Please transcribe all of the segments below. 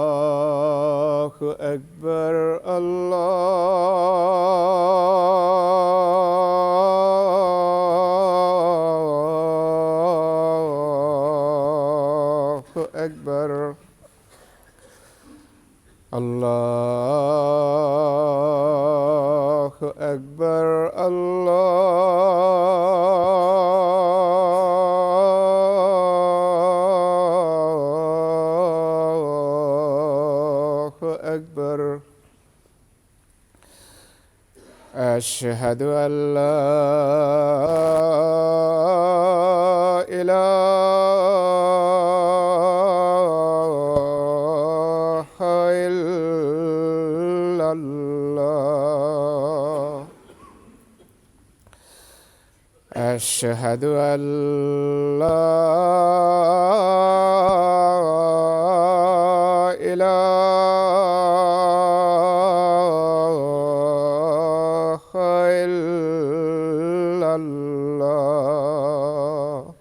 الله أكبر الله أكبر الله أكبر الله أكبر أشهد أن لا إله إلا الله أشهد أن لا إله إلا الله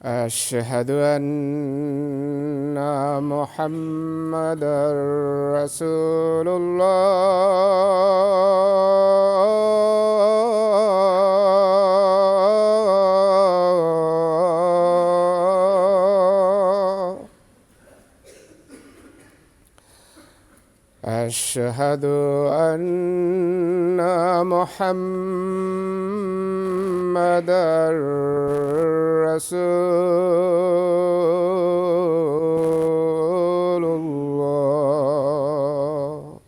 أشهد أن محمدًا رسول الله أشهد أن محمدًا رسول الله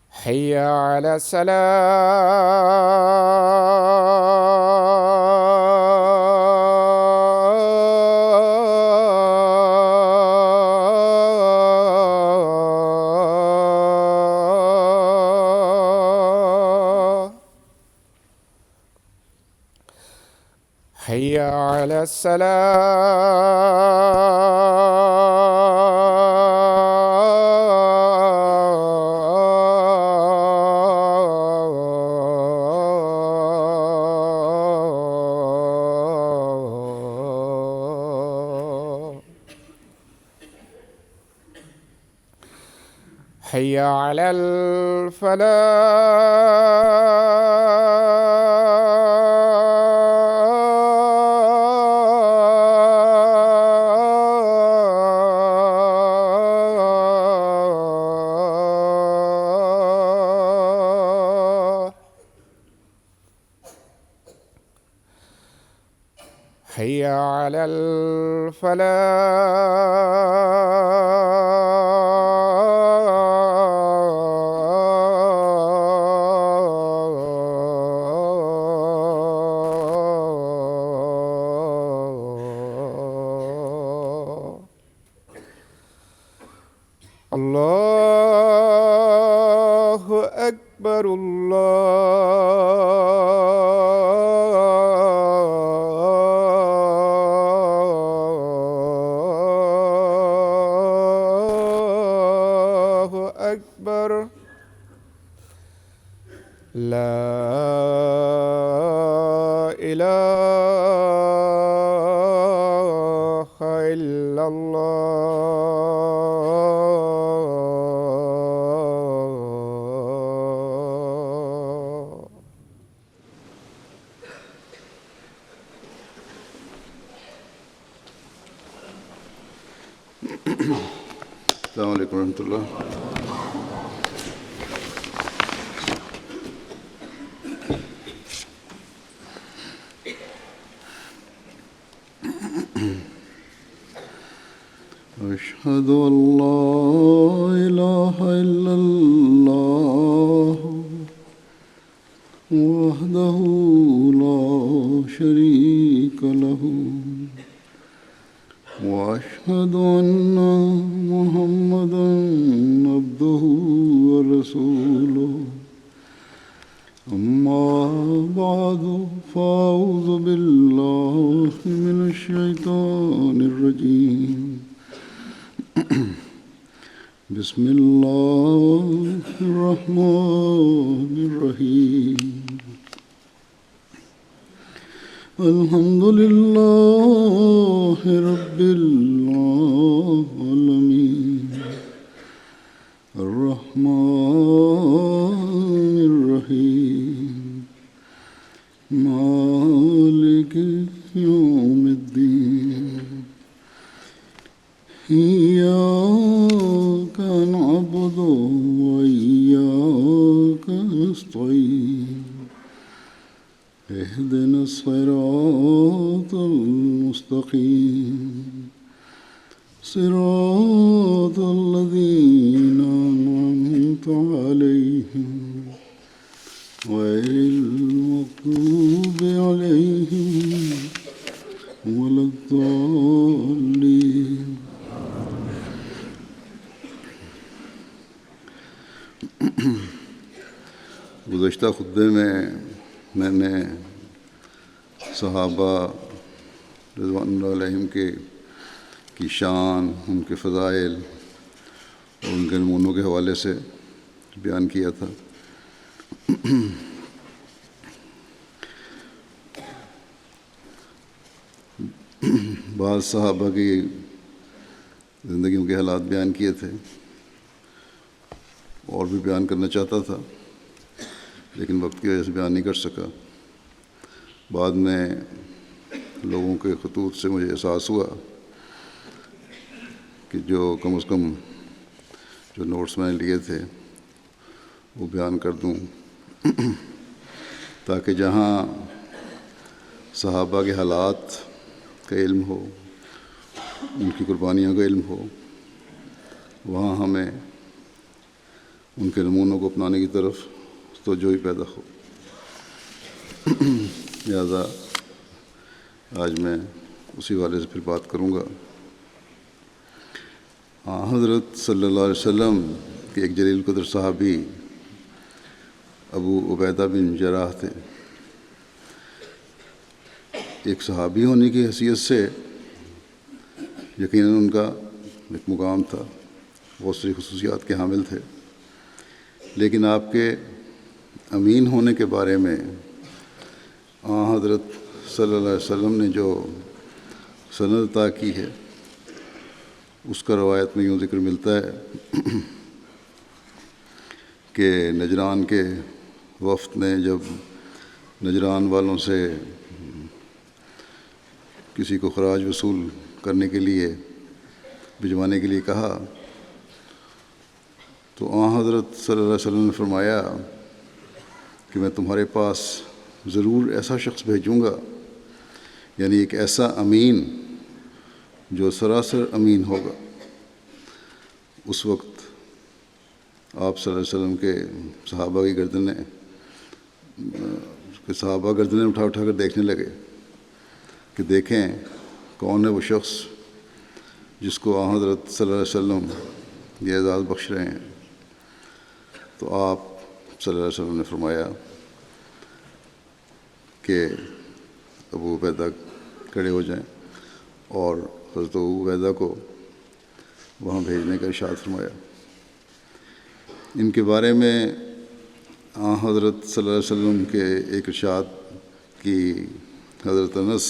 حي على الصلاة حي على السلام حي على الفلاح حي على الفلاح الله أكبر الله أكبر لا إله إلا الله السلام عليكم ورحمة الله. أشهد أن لا إله إلا الله وحده لا شريك له وأشهد أن محمدًا عبده ورسوله أما بعد فأعوذ بالله من الشيطان الرجيم بسم الله الرحمن الرحيم الحمد لله رب العالمين الرحمن الرحيم مالك يوم الدين إياك نعبد وإياك نستعين اهدنا الصراط المستقيم صراط الذين أنعمت عليهم غير المغضوب عليهم ولا الضالين. گزشتہ خطبے میں نے صحابہ رضوان اللہ علیہم کی شان، ان کے فضائل اور ان کے نمونوں کے حوالے سے بیان کیا تھا. بعض صحابہ کی زندگیوں کے حالات بیان کیے تھے، اور بھی بیان کرنا چاہتا تھا لیکن وقت کی وجہ سے بیان نہیں کر سکا. بعد میں لوگوں کے خطوط سے مجھے احساس ہوا کہ جو کم از کم جو نوٹس میں نے لیے تھے وہ بیان کر دوں، تاکہ جہاں صحابہ کے حالات کا علم ہو، ان کی قربانیوں کا علم ہو، وہاں ہمیں ان کے نمونوں کو اپنانے کی طرف توجہ پیدا ہو. لہٰذا آج میں اسی والے سے پھر بات کروں گا. حضرت صلی اللہ علیہ وسلم کے ایک جلیل القدر صحابی ابو عبیدہ بن جراح تھے. ایک صحابی ہونے کی حیثیت سے یقیناً ان کا ایک مقام تھا، بہت سی خصوصیات کے حامل تھے، لیکن آپ کے امین ہونے کے بارے میں حضرت صلی اللہ علیہ وسلم نے جو سند عطا کی ہے اس کا روایت میں یوں ذکر ملتا ہے کہ نجران کے وفد نے جب نجران والوں سے کسی کو خراج وصول کرنے کے لیے بھجوانے کے لیے کہا تو حضرت صلی اللہ علیہ وسلم نے فرمایا کہ میں تمہارے پاس ضرور ایسا شخص بھیجوں گا، یعنی ایک ایسا امین جو سراسر امین ہوگا. اس وقت آپ صلی اللہ علیہ وسلم کے صحابہ گردنیں اٹھا کر دیکھنے لگے کہ دیکھیں کون ہے وہ شخص جس کو حضرت صلی اللہ علیہ وسلم یہ اعزاز بخش رہے ہیں. تو آپ صلی اللہ علیہ وسلم نے فرمایا کہ ابو عبیدہ کھڑے ہو جائیں، اور حضرت ابو عبیدہ کو وہاں بھیجنے کا ارشاد فرمایا. ان کے بارے میں حضرت صلی اللہ علیہ وسلم کے ایک ارشاد کی حضرت انس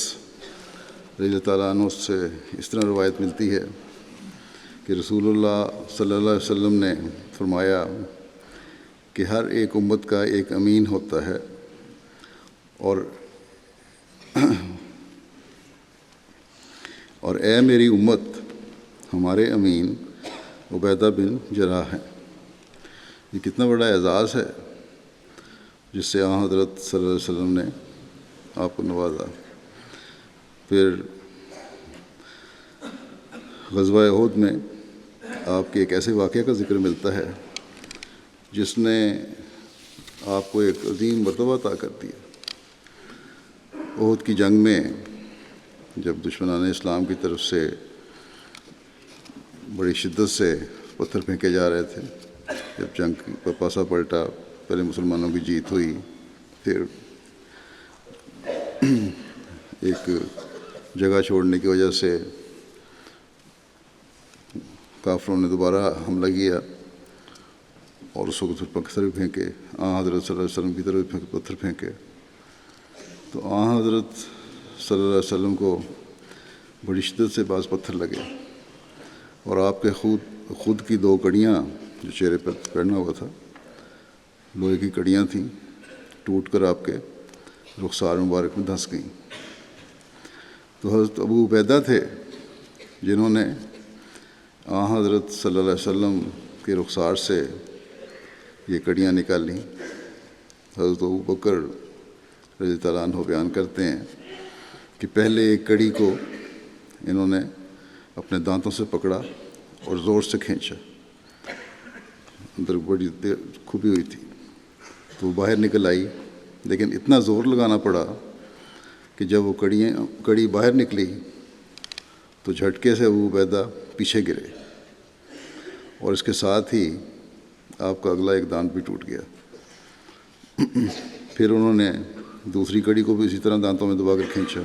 رضی اللہ تعالیٰ عنہ سے اس طرح روایت ملتی ہے کہ رسول اللہ صلی اللہ علیہ وسلم نے فرمایا کہ ہر ایک امت کا ایک امین ہوتا ہے، اور اے میری امت، ہمارے امین عبیدہ بن جراح ہیں. یہ کتنا بڑا اعزاز ہے جس سے حضرت صلی اللہ علیہ وسلم نے آپ کو نوازا. پھر غزوہ احد میں آپ کے ایک ایسے واقعے کا ذکر ملتا ہے جس نے آپ کو ایک عظیم مرتبہ عطا کر دیا. احد کی جنگ میں جب دشمنان اسلام کی طرف سے بڑی شدت سے پتھر پھینکے جا رہے تھے، جب جنگ کا پاسا پلٹا، پہلے مسلمانوں کی جیت ہوئی، پھر ایک جگہ چھوڑنے کی وجہ سے کافروں نے دوبارہ حملہ کیا اور اس وقت پتھر بھی پھینکے، حضرت صلی اللہ علیہ وسلم کی طرف پتھر پھینکے. تو حضرت صلی اللہ علیہ وسلم کو بڑی شدت سے بعض پتھر لگے اور آپ کے خود کی 2 کڑیاں جو چہرے پر پہنا ہوا تھا، لوہے کی کڑیاں تھیں، ٹوٹ کر آپ کے رخسار مبارک میں دھنس گئیں۔ تو حضرت ابو عبیدہ تھے جنہوں نے حضرت صلی اللہ علیہ وسلم کے رخسار سے یہ کڑیاں نکالیں۔ حضرت ابو بکر رضی اللہ عنہ بیان کرتے ہیں کہ پہلے ایک کڑی کو انہوں نے اپنے دانتوں سے پکڑا اور زور سے کھینچا، اندر بڑی دیر کھپی ہوئی تھی تو وہ باہر نکل آئی، لیکن اتنا زور لگانا پڑا کہ جب وہ کڑی باہر نکلی تو جھٹکے سے ابو عبیدہ پیچھے گرے اور اس کے ساتھ ہی آپ کا اگلا ایک دانت بھی ٹوٹ گیا۔ پھر انہوں نے دوسری کڑی کو بھی اسی طرح دانتوں میں دبا کر کھینچا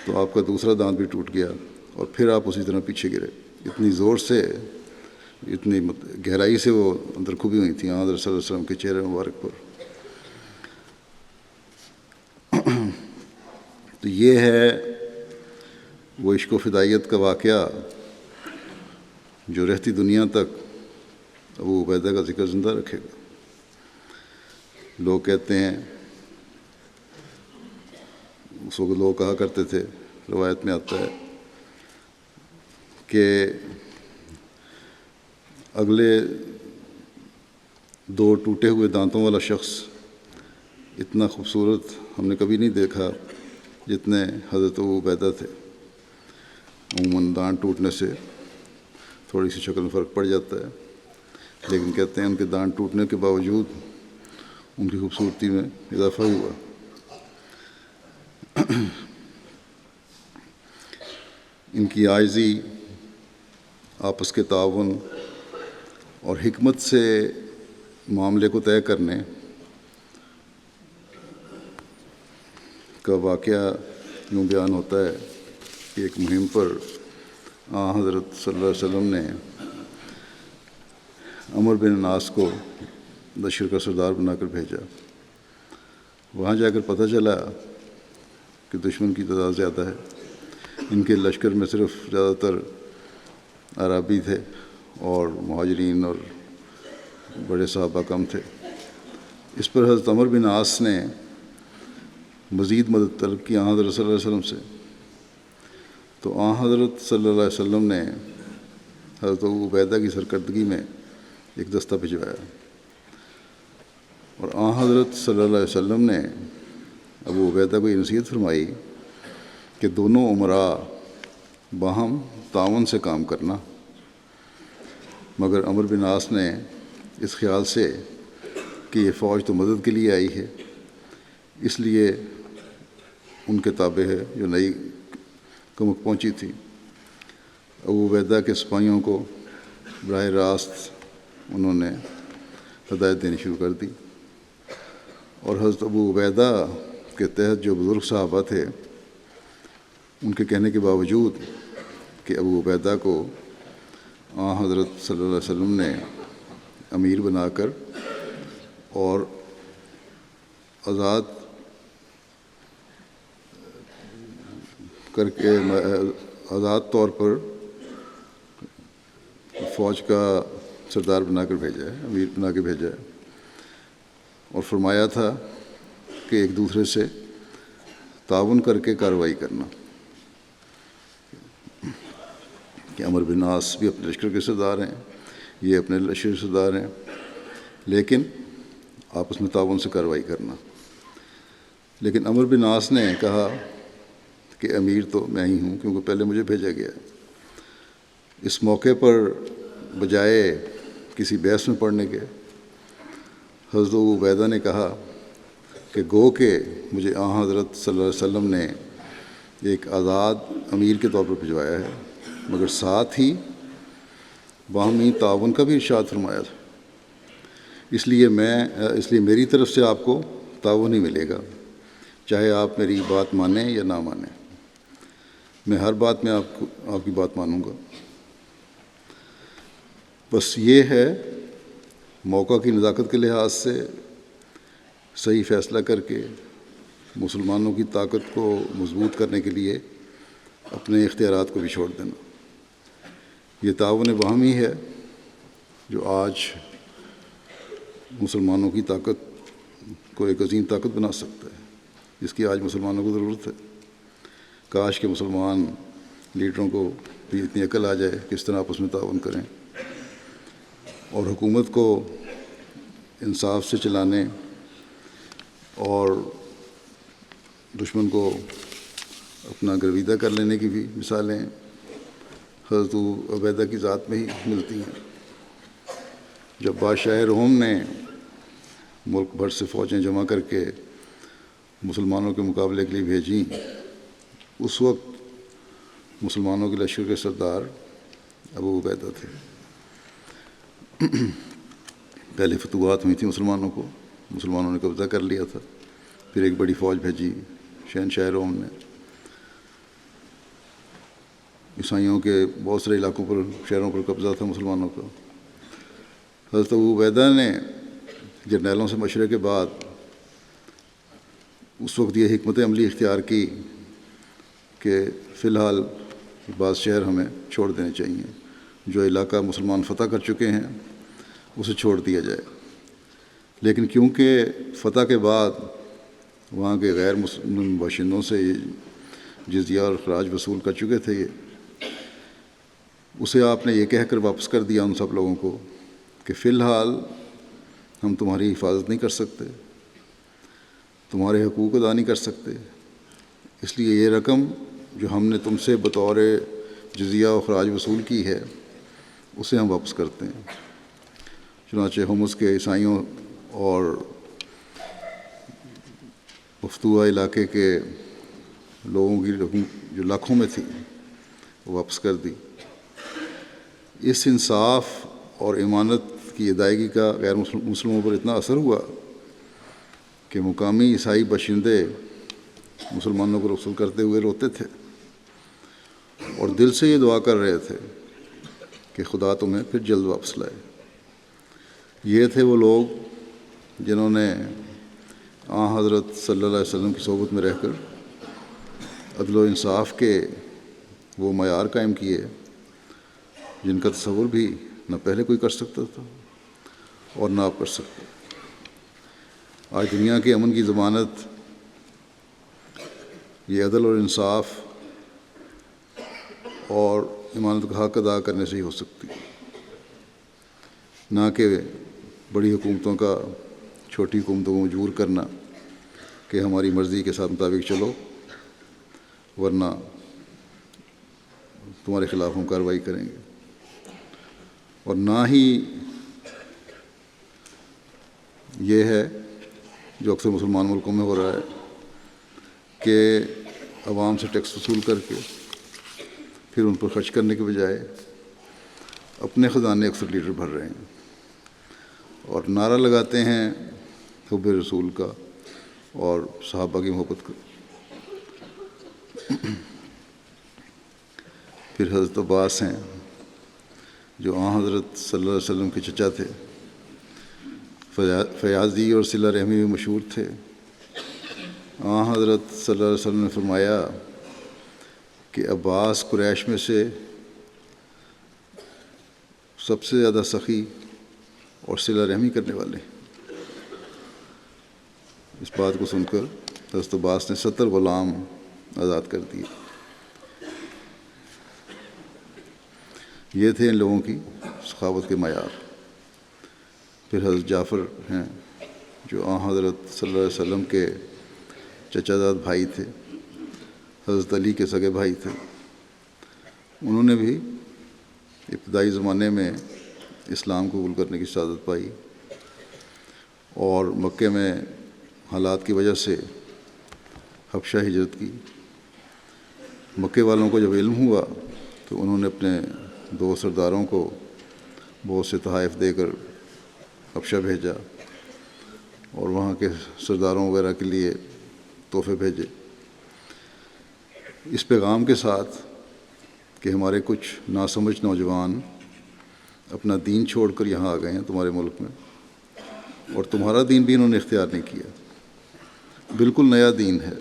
تو آپ کا دوسرا دانت بھی ٹوٹ گیا اور پھر آپ اسی طرح پیچھے گرے۔ اتنی زور سے، اتنی گہرائی سے وہ اندر کھبی ہوئی تھیں حضرت صلی اللہ علیہ وسلم کے چہرے مبارک پر۔ تو یہ ہے وہ عشق و فدائیت کا واقعہ جو رہتی دنیا تک ابو عبیدہ کا ذکر زندہ رکھے گا۔ لوگ کہتے ہیں، اس وقت لوگ کہا کرتے تھے، روایت میں آتا ہے کہ اگلے 2 ٹوٹے ہوئے دانتوں والا شخص اتنا خوبصورت ہم نے کبھی نہیں دیکھا جتنے حضرت ابو عبیدہ تھے۔ عموماً دانت ٹوٹنے سے تھوڑی سی شکل میں فرق پڑ جاتا ہے، لیکن کہتے ہیں ان کے دانت ٹوٹنے کے باوجود ان کی خوبصورتی میں اضافہ ہوا۔ ان کی عاجزی، آپس کے تعاون اور حکمت سے معاملے کو طے کرنے کا واقعہ یوں بیان ہوتا ہے کہ ایک مہم پر حضرت صلی اللہ علیہ وسلم نے عمر بن ناس کو لشکر کا سردار بنا کر بھیجا۔ وہاں جا کر پتہ چلا کہ دشمن کی تعداد زیادہ ہے، ان کے لشکر میں صرف زیادہ تر عربی تھے اور مہاجرین اور بڑے صحابہ کم تھے۔ اس پر حضرت عمر بن عاص نے مزید مدد طلب کی حضرت صلی اللہ علیہ وسلم سے، تو حضرت صلی اللہ علیہ وسلم نے حضرت ابو عبیدہ کی سرکردگی میں ایک دستہ بھجوایا اور حضرت صلی اللہ علیہ وسلم نے ابو عبیدہ کو یہ نصیحت فرمائی کہ دونوں امراء باہم تعاون سے کام کرنا، مگر عمر بن عاص نے اس خیال سے کہ یہ فوج تو مدد کے لیے آئی ہے، اس لیے ان کے تابع ہے جو نئی کمک پہنچی تھی۔ ابو عبیدہ کے سپاہیوں کو براہ راست انہوں نے ہدایت دینی شروع کر دی اور حضرت ابو عبیدہ کے تحت جو بزرگ صحابہ تھے ان کے کہنے کے باوجود کہ ابو عبیدہ کو حضرت صلی اللہ علیہ وسلم نے امیر بنا کر اور آزاد کر کے آزاد طور پر فوج کا سردار بنا کر بھیجا ہے، امیر بنا کے بھیجا ہے، اور فرمایا تھا کہ ایک دوسرے سے تعاون کر کے کارروائی کرنا، کہ عمر بن عاص بھی اپنے لشکر کے سردار ہیں، یہ اپنے لشکر کے سردار ہیں، لیکن آپس میں تعاون سے کارروائی کرنا۔ لیکن عمر بن عاص نے کہا کہ امیر تو میں ہی ہوں، کیونکہ پہلے مجھے بھیجا گیا ہے۔ اس موقع پر بجائے کسی بحث میں پڑنے کے حضرت ابو عبیدہ نے کہا کہ گو کہ مجھے حضرت صلی اللہ علیہ وسلم نے ایک آزاد امیر کے طور پر بھجوایا ہے، مگر ساتھ ہی باہمی تعاون کا بھی ارشاد فرمایا تھا، اس لیے میری طرف سے آپ کو تعاون ہی ملے گا، چاہے آپ میری بات مانیں یا نہ مانیں، میں ہر بات میں آپ کی بات مانوں گا۔ بس یہ ہے موقع کی نزاکت کے لحاظ سے صحیح فیصلہ کر کے مسلمانوں کی طاقت کو مضبوط کرنے کے لیے اپنے اختیارات کو بھی چھوڑ دینا۔ یہ تعاون باہمی ہے جو آج مسلمانوں کی طاقت کو ایک عظیم طاقت بنا سکتا ہے، جس کی آج مسلمانوں کو ضرورت ہے۔ کاش کہ مسلمان لیڈروں کو بھی اتنی عقل آ جائے کہ اس طرح آپس میں تعاون کریں اور حکومت کو انصاف سے چلانے اور دشمن کو اپنا گرویدہ کر لینے کی بھی مثالیں حضرت عبیدہ کی ذات میں ہی ملتی ہیں۔ جب بادشاہ روم نے ملک بھر سے فوجیں جمع کر کے مسلمانوں کے مقابلے کے لیے بھیجیں، اس وقت مسلمانوں کے لشکر کے سردار ابو عبیدہ تھے۔ پہلے فتوحات ہوئی تھیں مسلمانوں نے قبضہ کر لیا تھا، پھر ایک بڑی فوج بھیجی شہنشاہ روم نے، عیسائیوں کے بہت سارے علاقوں پر، شہروں پر قبضہ تھا مسلمانوں کا۔ حضرت ابو عبیدہ نے جرنیلوں سے مشورے کے بعد اس وقت یہ حکمت عملی اختیار کی کہ فی الحال بعض شہر ہمیں چھوڑ دینے چاہیے، جو علاقہ مسلمان فتح کر چکے ہیں اسے چھوڑ دیا جائے۔ لیکن کیونکہ فتح کے بعد وہاں کے غیر مسلم باشندوں سے جزیہ اور خراج وصول کر چکے تھے، اسے آپ نے یہ کہہ کر واپس کر دیا ان سب لوگوں کو کہ فی الحال ہم تمہاری حفاظت نہیں کر سکتے، تمہارے حقوق ادا نہیں کر سکتے، اس لیے یہ رقم جو ہم نے تم سے بطور جزیہ و خراج وصول کی ہے اسے ہم واپس کرتے ہیں۔ چنانچہ حمص کے عیسائیوں اور مفتوحہ علاقے کے لوگوں کی رقم جو لاکھوں میں تھی وہ واپس کر دی۔ اس انصاف اور امانت کی ادائیگی کا غیر مسلموں پر اتنا اثر ہوا کہ مقامی عیسائی باشندے مسلمانوں کو رسول کرتے ہوئے روتے تھے اور دل سے یہ دعا کر رہے تھے کہ خدا تمہیں پھر جلد واپس لائے۔ یہ تھے وہ لوگ جنہوں نے حضرت صلی اللہ علیہ وسلم کی صحبت میں رہ کر عدل و انصاف کے وہ معیار قائم کیے جن کا تصور بھی نہ پہلے کوئی کر سکتا تھا اور نہ آپ کر سکتے۔ آج دنیا کے امن کی ضمانت یہ عدل اور انصاف اور امانت کا حق ادا کرنے سے ہی ہو سکتی، نہ کہ بڑی حکومتوں کا چھوٹی حکومتوں کو مجبور کرنا کہ ہماری مرضی کے ساتھ مطابق چلو ورنہ تمہارے خلاف ہم کارروائی کریں گے۔ اور نہ ہی یہ ہے جو اکثر مسلمان ملکوں میں ہو رہا ہے کہ عوام سے ٹیکس وصول کر کے پھر ان پر خرچ کرنے کے بجائے اپنے خزانے اکثر لیڈر بھر رہے ہیں اور نعرہ لگاتے ہیں حب رسول کا اور صحابہ کی محبت کا۔ پھر حضرت عباس ہیں جو حضرت صلی اللہ علیہ وسلم کے چچا تھے، فیاضی اور صلہ رحمی میں مشہور تھے۔ حضرت صلی اللہ علیہ وسلم نے فرمایا کہ عباس قریش میں سے سب سے زیادہ سخی اور صلہ رحمی کرنے والے۔ اس بات کو سن کر حضرت عباس نے 70 غلام آزاد کر دیے۔ یہ تھے ان لوگوں کی سخاوت کے معیار۔ پھر حضرت جعفر ہیں جو حضرت صلی اللہ علیہ وسلم کے چچا زاد بھائی تھے، حضرت علی کے سگے بھائی تھے۔ انہوں نے بھی ابتدائی زمانے میں اسلام قبول کرنے کی سعادت پائی اور مکے میں حالات کی وجہ سے حبشہ ہجرت کی۔ مکے والوں کو جب علم ہوا تو انہوں نے اپنے 2 سرداروں کو بہت سے تحائف دے کر حبشہ بھیجا اور وہاں کے سرداروں وغیرہ کے لیے تحفے بھیجے، اس پیغام کے ساتھ کہ ہمارے کچھ ناسمجھ نوجوان اپنا دین چھوڑ کر یہاں آ گئے ہیں تمہارے ملک میں، اور تمہارا دین بھی انہوں نے اختیار نہیں کیا، بالکل نیا دین ہے،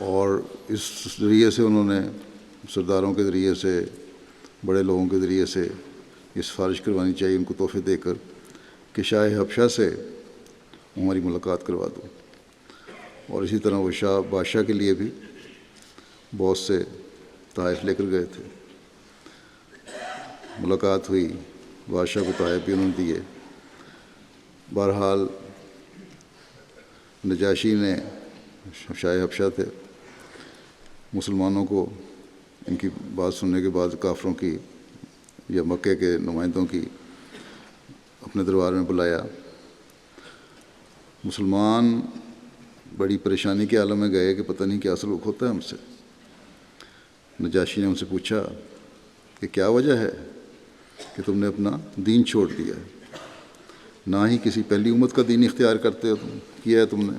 اور اس ذریعے سے انہوں نے سرداروں کے ذریعے سے، بڑے لوگوں کے ذریعے سے یہ سفارش کروانی چاہیے ان کو تحفے دے کر کہ شاہ حبشہ سے ہماری ملاقات کروا دو. اور اسی طرح وہ بادشاہ کے لیے بھی بہت سے تحائف لے کر گئے تھے. ملاقات ہوئی، بادشاہ کو تحائف بھی انہوں نے دیے. بہرحال نجاشی نے، شاہ حبشہ تھے، مسلمانوں کو ان کی بات سننے کے بعد کافروں کی یا مکے کے نمائندوں کی اپنے دربار میں بلایا. مسلمان بڑی پریشانی کے عالم میں گئے کہ پتہ نہیں کیا سلوک ہوتا ہے ہم سے. نجاشی نے ان سے پوچھا کہ کیا وجہ ہے کہ تم نے اپنا دین چھوڑ دیا ہے؟ نہ ہی کسی پہلی امت کا دین اختیار کرتے ہو کیا ہے تم نے،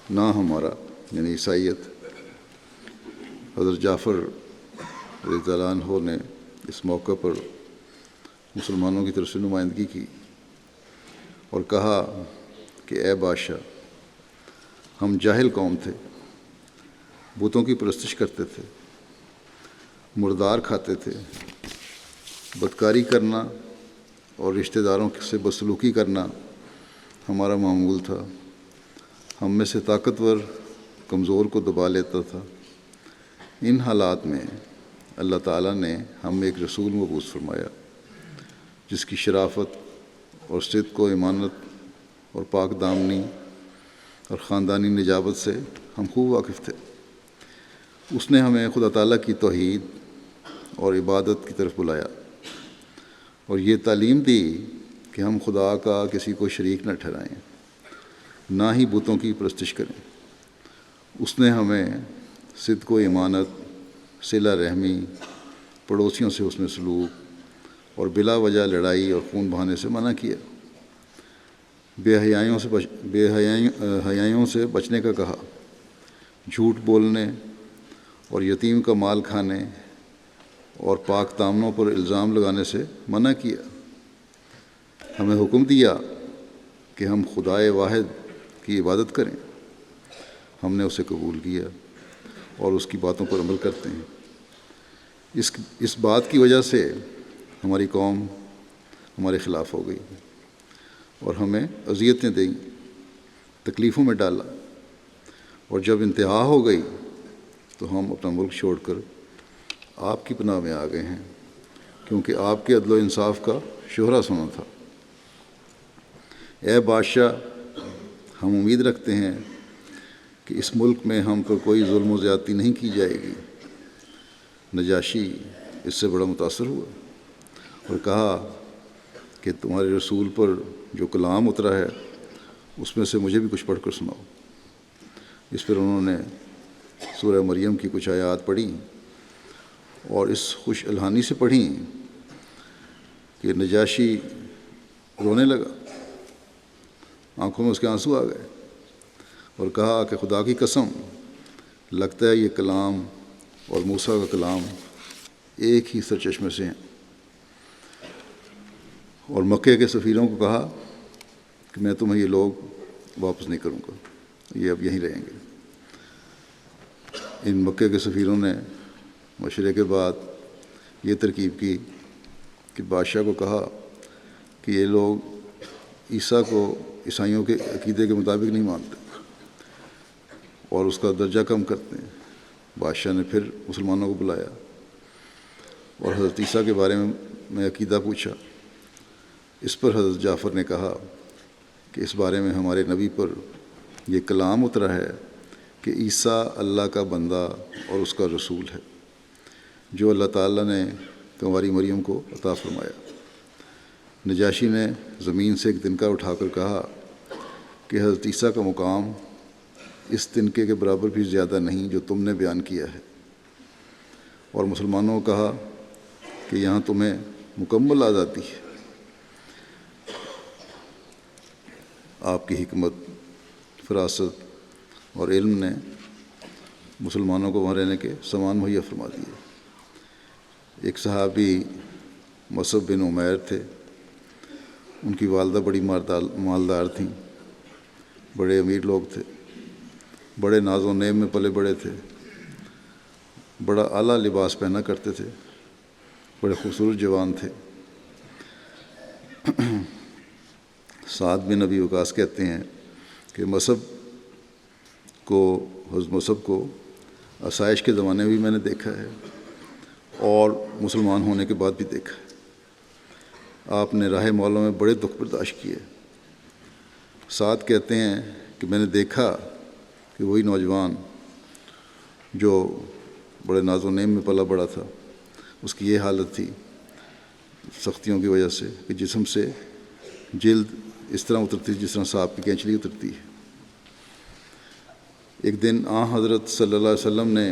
نہ ہمارا یعنی عیسائیت. حضرت جعفر رضی اللہ عنہ نے اس موقع پر مسلمانوں کی طرف سے نمائندگی کی اور کہا کہ اے بادشاہ، ہم جاہل قوم تھے، بتوں کی پرستش کرتے تھے، مردار کھاتے تھے، بدکاری کرنا اور رشتہ داروں سے بدسلوکی کرنا ہمارا معمول تھا. ہم میں سے طاقتور کمزور کو دبا لیتا تھا. ان حالات میں اللہ تعالیٰ نے ہم میں ایک رسول مبعوث فرمایا جس کی شرافت اور صدق و امانت اور پاک دامنی اور خاندانی نجابت سے ہم خوب واقف تھے. اس نے ہمیں خدا تعالیٰ کی توحید اور عبادت کی طرف بلایا اور یہ تعلیم دی کہ ہم خدا کا کسی کو شریک نہ ٹھہرائیں، نہ ہی بتوں کی پرستش کریں. اس نے ہمیں صدق و امانت، صلہ رحمی، پڑوسیوں سے حسن سلوک اور بلا وجہ لڑائی اور خون بہانے سے منع کیا. بے حیائیوں سے بچنے کا کہا، جھوٹ بولنے اور یتیم کا مال کھانے اور پاک دامنوں پر الزام لگانے سے منع کیا. ہمیں حکم دیا کہ ہم خدائے واحد کی عبادت کریں. ہم نے اسے قبول کیا اور اس کی باتوں پر عمل کرتے ہیں. اس بات کی وجہ سے ہماری قوم ہمارے خلاف ہو گئی اور ہمیں اذیتیں دیں، تکلیفوں میں ڈالا، اور جب انتہا ہو گئی تو ہم اپنا ملک چھوڑ کر آپ کی پناہ میں آ گئے ہیں، کیونکہ آپ کے عدل و انصاف کا شہرا سنا تھا. اے بادشاہ، ہم امید رکھتے ہیں کہ اس ملک میں ہم پر کوئی ظلم و زیادتی نہیں کی جائے گی. نجاشی اس سے بڑا متاثر ہوا اور کہا کہ تمہارے رسول پر جو کلام اترا ہے اس میں سے مجھے بھی کچھ پڑھ کر سناؤ. اس پر انہوں نے سورہ مریم کی کچھ آیات پڑھیں اور اس خوش الحانی سے پڑھیں کہ نجاشی رونے لگا، آنکھوں میں اس کے آنسو آ گئے اور کہا کہ خدا کی قسم، لگتا ہے یہ کلام اور موسیٰ کا کلام ایک ہی سرچشمے سے ہیں. اور مکے کے سفیروں کو کہا کہ میں تمہیں یہ لوگ واپس نہیں کروں گا، یہ اب یہیں رہیں گے. ان مکے کے سفیروں نے مشورے کے بعد یہ ترکیب کی کہ بادشاہ کو کہا کہ یہ لوگ عیسیٰ کو عیسائیوں کے عقیدے کے مطابق نہیں مانتے اور اس کا درجہ کم کرتے ہیں. بادشاہ نے پھر مسلمانوں کو بلایا اور حضرت عیسیٰ کے بارے میں عقیدہ پوچھا. اس پر حضرت جعفر نے کہا کہ اس بارے میں ہمارے نبی پر یہ کلام اترا ہے کہ عیسیٰ اللہ کا بندہ اور اس کا رسول ہے، جو اللہ تعالیٰ نے کنواری مریم کو عطا فرمایا. نجاشی نے زمین سے ایک تنکا اٹھا کر کہا کہ حضرت عیسیٰ کا مقام اس تنکے کے برابر بھی زیادہ نہیں جو تم نے بیان کیا ہے. اور مسلمانوں کو کہا کہ یہاں تمہیں مکمل آزادی ہے. آپ کی حکمت، فراست اور علم نے مسلمانوں کو وہاں رہنے کے سامان مہیا فرما دیے. ایک صحابی مصعب بن عمیر تھے، ان کی والدہ بڑی مالدار تھیں. بڑے امیر لوگ تھے، بڑے ناز و نعم میں پلے بڑے تھے، بڑا اعلیٰ لباس پہنا کرتے تھے، بڑے خوبصورت جوان تھے۔ سعد بن ابی وقاص کہتے ہیں کہ حضرت مصعب کو آسائش کے زمانے میں بھی میں نے دیکھا ہے اور مسلمان ہونے کے بعد بھی دیکھا ہے۔ آپ نے راہ مولا میں بڑے دکھ برداشت کیے۔ سعد کہتے ہیں کہ میں نے دیکھا کہ وہی نوجوان جو بڑے ناز و نعم میں پلا بڑا تھا، اس کی یہ حالت تھی سختیوں کی وجہ سے کہ جسم سے جلد اس طرح اترتی جس طرح سانپ کی کینچلی اترتی ہے۔ ایک دن حضرت صلی اللہ علیہ وسلم نے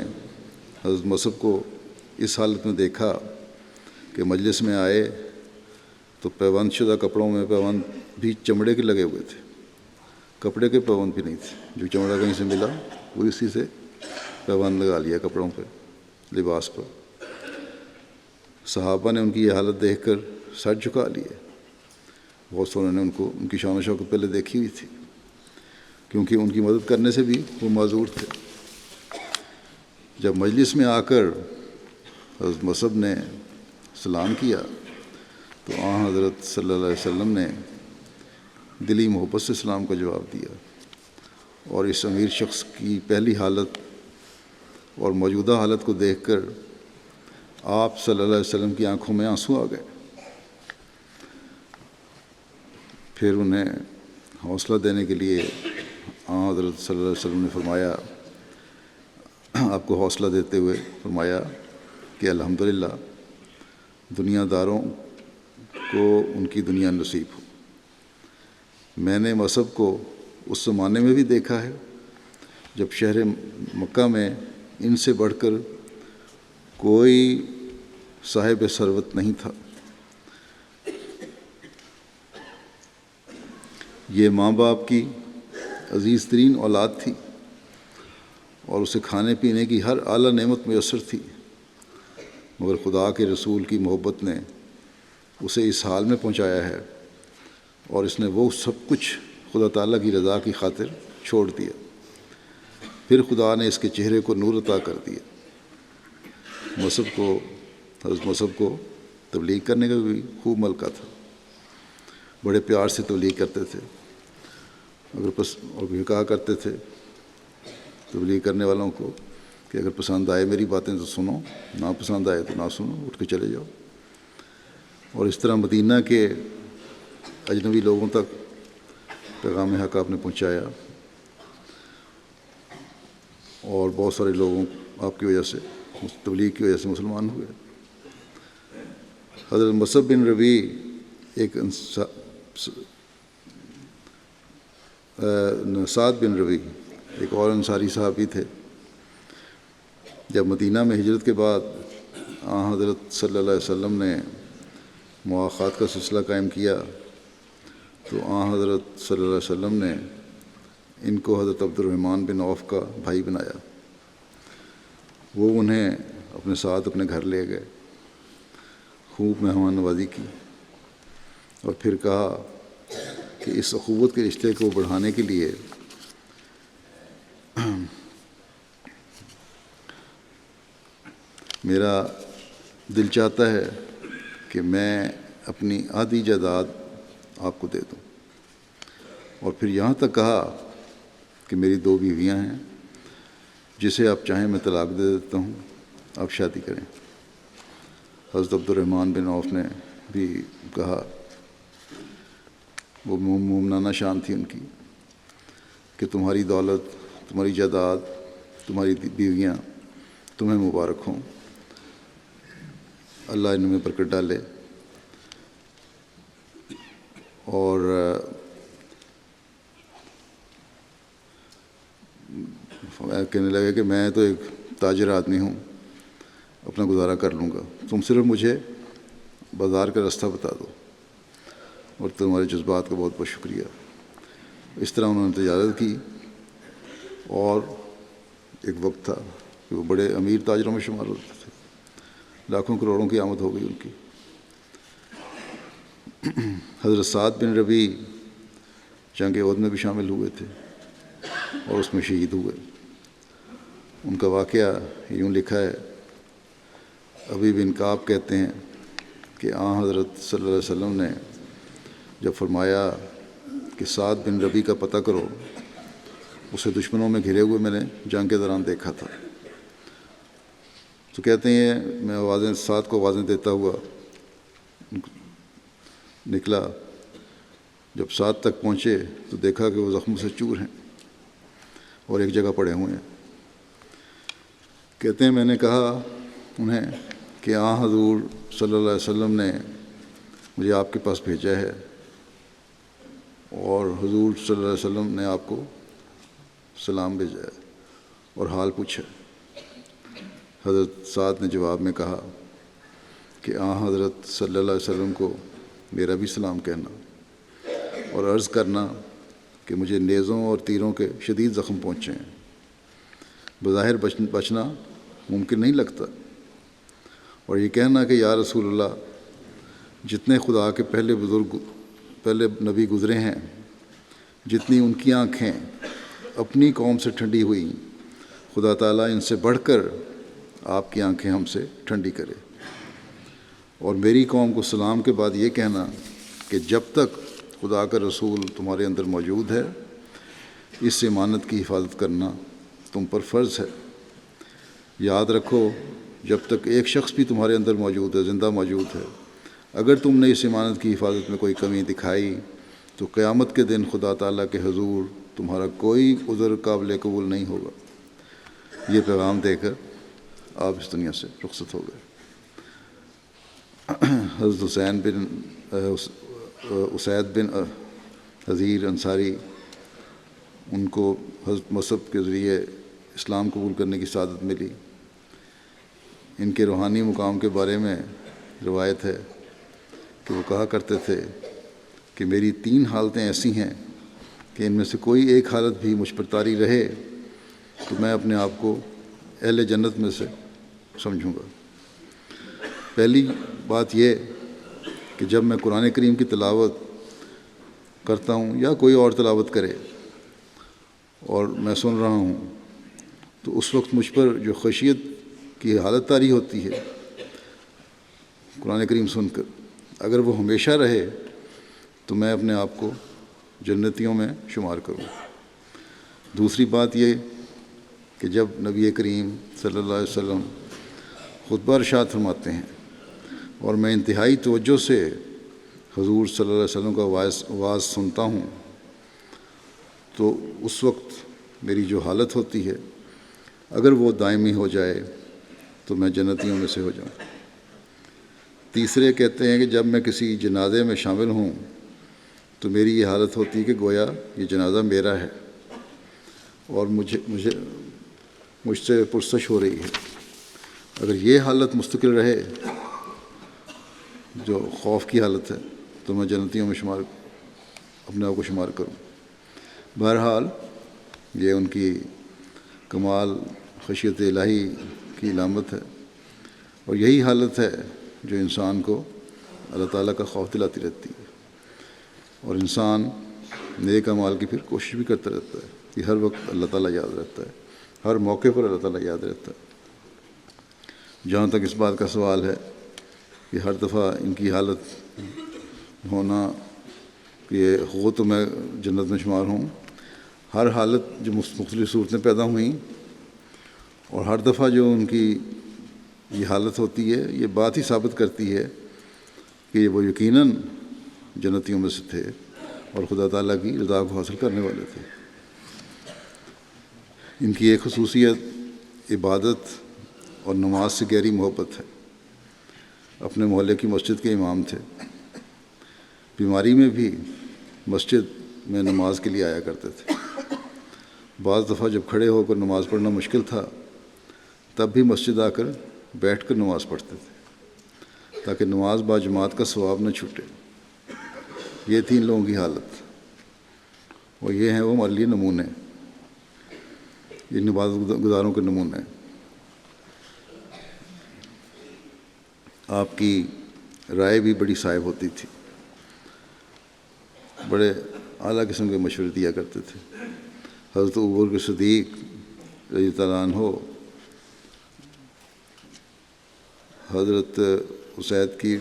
حضرت مصعب کو اس حالت میں دیکھا کہ مجلس میں آئے تو پیوند شدہ کپڑوں میں پیوند بھی چمڑے کے لگے ہوئے تھے، کپڑے کے پیوند بھی نہیں تھے، جو چمڑا کہیں سے ملا وہ اسی سے پیوند لگا لیا کپڑوں پہ، لباس پر۔ صحابہ نے ان کی یہ حالت دیکھ کر سر جھکا لیے۔ بہت ساروں نے ان کی شان و شوکت پہلے دیکھی ہوئی تھی، کیونکہ ان کی مدد کرنے سے بھی وہ معذور تھے۔ جب مجلس میں آ کر حضرت مصعب نے سلام کیا تو حضرت صلی اللہ علیہ وسلم نے دلی محبت سے سلام کا جواب دیا، اور اس امیر شخص کی پہلی حالت اور موجودہ حالت کو دیکھ کر آپ صلی اللہ علیہ وسلم کی آنکھوں میں آنسو آ گئے۔ پھر انہیں حوصلہ دینے کے لیے حضرت صلی اللہ علیہ وسلم نے فرمایا، آپ کو حوصلہ دیتے ہوئے فرمایا کہ الحمدللہ دنیا داروں کو ان کی دنیا نصیب ہو۔ میں نے مصعب کو اس زمانے میں بھی دیکھا ہے جب شہر مکہ میں ان سے بڑھ کر کوئی صاحب ثروت نہیں تھا۔ یہ ماں باپ کی عزیز ترین اولاد تھی اور اسے کھانے پینے کی ہر اعلیٰ نعمت میسر تھی، مگر خدا کے رسول کی محبت نے اسے اس حال میں پہنچایا ہے اور اس نے وہ سب کچھ خدا تعالیٰ کی رضا کی خاطر چھوڑ دیا۔ پھر خدا نے اس کے چہرے کو نور عطا کر دیا۔ حضرت مصعب کو تبلیغ کرنے کا بھی خوب ملکہ تھا، بڑے پیار سے تبلیغ کرتے تھے، اور یہ کہا کرتے تھے تبلیغ کرنے والوں کو کہ اگر پسند آئے میری باتیں تو سنو، نہ پسند آئے تو نہ سنو، اٹھ کے چلے جاؤ۔ اور اس طرح مدینہ کے اجنبی لوگوں تک پیغام حق آپ نے پہنچایا، اور بہت سارے لوگوں آپ کی وجہ سے، تبلیغ کی وجہ سے مسلمان ہوئے۔ حضرت مصعب بن ربیع سعد بن ربیع ایک اور انصاری صحابی تھے۔ جب مدینہ میں ہجرت کے بعد حضرت صلی اللہ علیہ وسلم نے مواخات کا سلسلہ قائم کیا تو حضرت صلی اللہ علیہ وسلم نے ان کو حضرت عبد الرحمن بن عوف کا بھائی بنایا۔ وہ انہیں اپنے ساتھ اپنے گھر لے گئے، خوب مہمان نوازی کی، اور پھر کہا کہ اس اخوت کے رشتے کو بڑھانے کے لیے میرا دل چاہتا ہے کہ میں اپنی آدھی جائیداد آپ کو دے دوں، اور پھر یہاں تک کہا کہ میری 2 بیویاں ہیں، جسے آپ چاہیں میں طلاق دے دیتا ہوں، آپ شادی کریں۔ حضرت عبد الرحمن بن عوف نے بھی کہا، وہ مومنانہ شان تھی ان کی، کہ تمہاری دولت، تمہاری جائیداد، تمہاری بیویاں تمہیں مبارک ہوں، اللہ ان میں برکت ڈالے۔ اور کہنے لگے کہ میں تو ایک تاجر آدمی ہوں، اپنا گزارا کر لوں گا، تم صرف مجھے بازار کا راستہ بتا دو، اور تمہارے جذبات کا بہت بہت شکریہ۔ اس طرح انہوں نے تجارت کی، اور ایک وقت تھا کہ وہ بڑے امیر تاجروں میں شمار ہوتے تھے، لاکھوں کروڑوں کی آمد ہو گئی ان کی۔ حضرت سعد بن ربیع جنگ احد میں بھی شامل ہوئے تھے، اور اس میں شہید ہوئے۔ ان کا واقعہ یوں لکھا ہے، ابی بن کعب کہتے ہیں کہ حضرت صلی اللہ علیہ وسلم نے جب فرمایا کہ سعد بن ربی کا پتہ کرو، اسے دشمنوں میں گھرے ہوئے میں نے جنگ کے دوران دیکھا تھا، تو کہتے ہیں میں سعد کو آوازیں دیتا ہوا نکلا۔ جب سعد تک پہنچے تو دیکھا کہ وہ زخموں سے چور ہیں اور ایک جگہ پڑے ہوئے ہیں۔ کہتے ہیں میں نے کہا انہیں کہ حضور صلی اللہ علیہ وسلم نے مجھے آپ کے پاس بھیجا ہے، اور حضور صلی اللہ علیہ وسلم نے آپ کو سلام بھیجا ہے اور حال پوچھا۔ حضرت سعد نے جواب میں کہا کہ حضرت صلی اللہ علیہ وسلم کو میرا بھی سلام کہنا اور عرض کرنا کہ مجھے نیزوں اور تیروں کے شدید زخم پہنچے ہیں، بظاہر بچنا ممکن نہیں لگتا، اور یہ کہنا کہ یا رسول اللہ، جتنے خدا کے پہلے نبی گزرے ہیں، جتنی ان کی آنکھیں اپنی قوم سے ٹھنڈی ہوئی، خدا تعالیٰ ان سے بڑھ کر آپ کی آنکھیں ہم سے ٹھنڈی کرے۔ اور میری قوم کو سلام کے بعد یہ کہنا کہ جب تک خدا کا رسول تمہارے اندر موجود ہے، اس امانت کی حفاظت کرنا تم پر فرض ہے۔ یاد رکھو، جب تک ایک شخص بھی تمہارے اندر موجود ہے، زندہ موجود ہے، اگر تم نے اس امانت کی حفاظت میں کوئی کمی دکھائی تو قیامت کے دن خدا تعالیٰ کے حضور تمہارا کوئی عذر قابل قبول نہیں ہوگا۔ یہ پیغام دے کر آپ اس دنیا سے رخصت ہو گئے۔ حضرت اسید بن حضیر انصاری، ان کو حضرت مصعب کے ذریعے اسلام قبول کرنے کی سعادت ملی۔ ان کے روحانی مقام کے بارے میں روایت ہے کہ وہ کہا کرتے تھے کہ میری 3 حالتیں ایسی ہیں کہ ان میں سے کوئی ایک حالت بھی مجھ پر طاری رہے تو میں اپنے آپ کو اہل جنت میں سے سمجھوں گا۔ پہلی بات یہ کہ جب میں قرآن کریم کی تلاوت کرتا ہوں یا کوئی اور تلاوت کرے اور میں سن رہا ہوں تو اس وقت مجھ پر جو خشیت کی حالت طاری ہوتی ہے قرآن کریم سن کر، اگر وہ ہمیشہ رہے تو میں اپنے آپ کو جنتیوں میں شمار کروں۔ دوسری بات یہ کہ جب نبی کریم صلی اللہ علیہ وسلم خطبہ ارشاد فرماتے ہیں اور میں انتہائی توجہ سے حضور صلی اللہ علیہ وسلم کا واعظ سنتا ہوں تو اس وقت میری جو حالت ہوتی ہے اگر وہ دائمی ہو جائے تو میں جنتیوں میں سے ہو جاؤں۔ تیسرے کہتے ہیں کہ جب میں کسی جنازے میں شامل ہوں تو میری یہ حالت ہوتی ہے کہ گویا یہ جنازہ میرا ہے اور مجھ سے پرسش ہو رہی ہے۔ اگر یہ حالت مستقل رہے، جو خوف کی حالت ہے، تو میں جنتیوں میں اپنے آپ کو شمار کروں۔ بہرحال یہ ان کی کمال خشیت الہی کی علامت ہے، اور یہی حالت ہے جو انسان کو اللہ تعالیٰ کا خوف دلاتی رہتی ہے، اور انسان نیک اعمال کی پھر کوشش بھی کرتا رہتا ہے کہ ہر وقت اللہ تعالیٰ یاد رہتا ہے، ہر موقع پر اللہ تعالیٰ یاد رہتا ہے۔ جہاں تک اس بات کا سوال ہے کہ ہر دفعہ ان کی حالت ہونا کہ ہو تو میں جنت میں شمار ہوں، ہر حالت جو مختلف صورتیں پیدا ہوئیں اور ہر دفعہ جو ان کی یہ حالت ہوتی ہے، یہ بات ہی ثابت کرتی ہے کہ وہ یقیناً جنتیوں میں سے تھے اور خدا تعالیٰ کی رضا کو حاصل کرنے والے تھے۔ ان کی ایک خصوصیت عبادت اور نماز سے گہری محبت ہے۔ اپنے محلے کی مسجد کے امام تھے، بیماری میں بھی مسجد میں نماز کے لیے آیا کرتے تھے۔ بعض دفعہ جب کھڑے ہو کر نماز پڑھنا مشکل تھا تب بھی مسجد آ کر بیٹھ کر نماز پڑھتے تھے تاکہ نماز با جماعت کا ثواب نہ چھوٹے۔ یہ 3 لوگوں کی حالت، اور یہ ہیں وہ ہمارے لیے نمونے، ان عبادت گزاروں کے نمونے۔ آپ کی رائے بھی بڑی صائب ہوتی تھی، بڑے اعلیٰ قسم کے مشورے دیا کرتے تھے۔ حضرت ابوبکر صدیق رضی اللہ عنہ حضرت اسید کی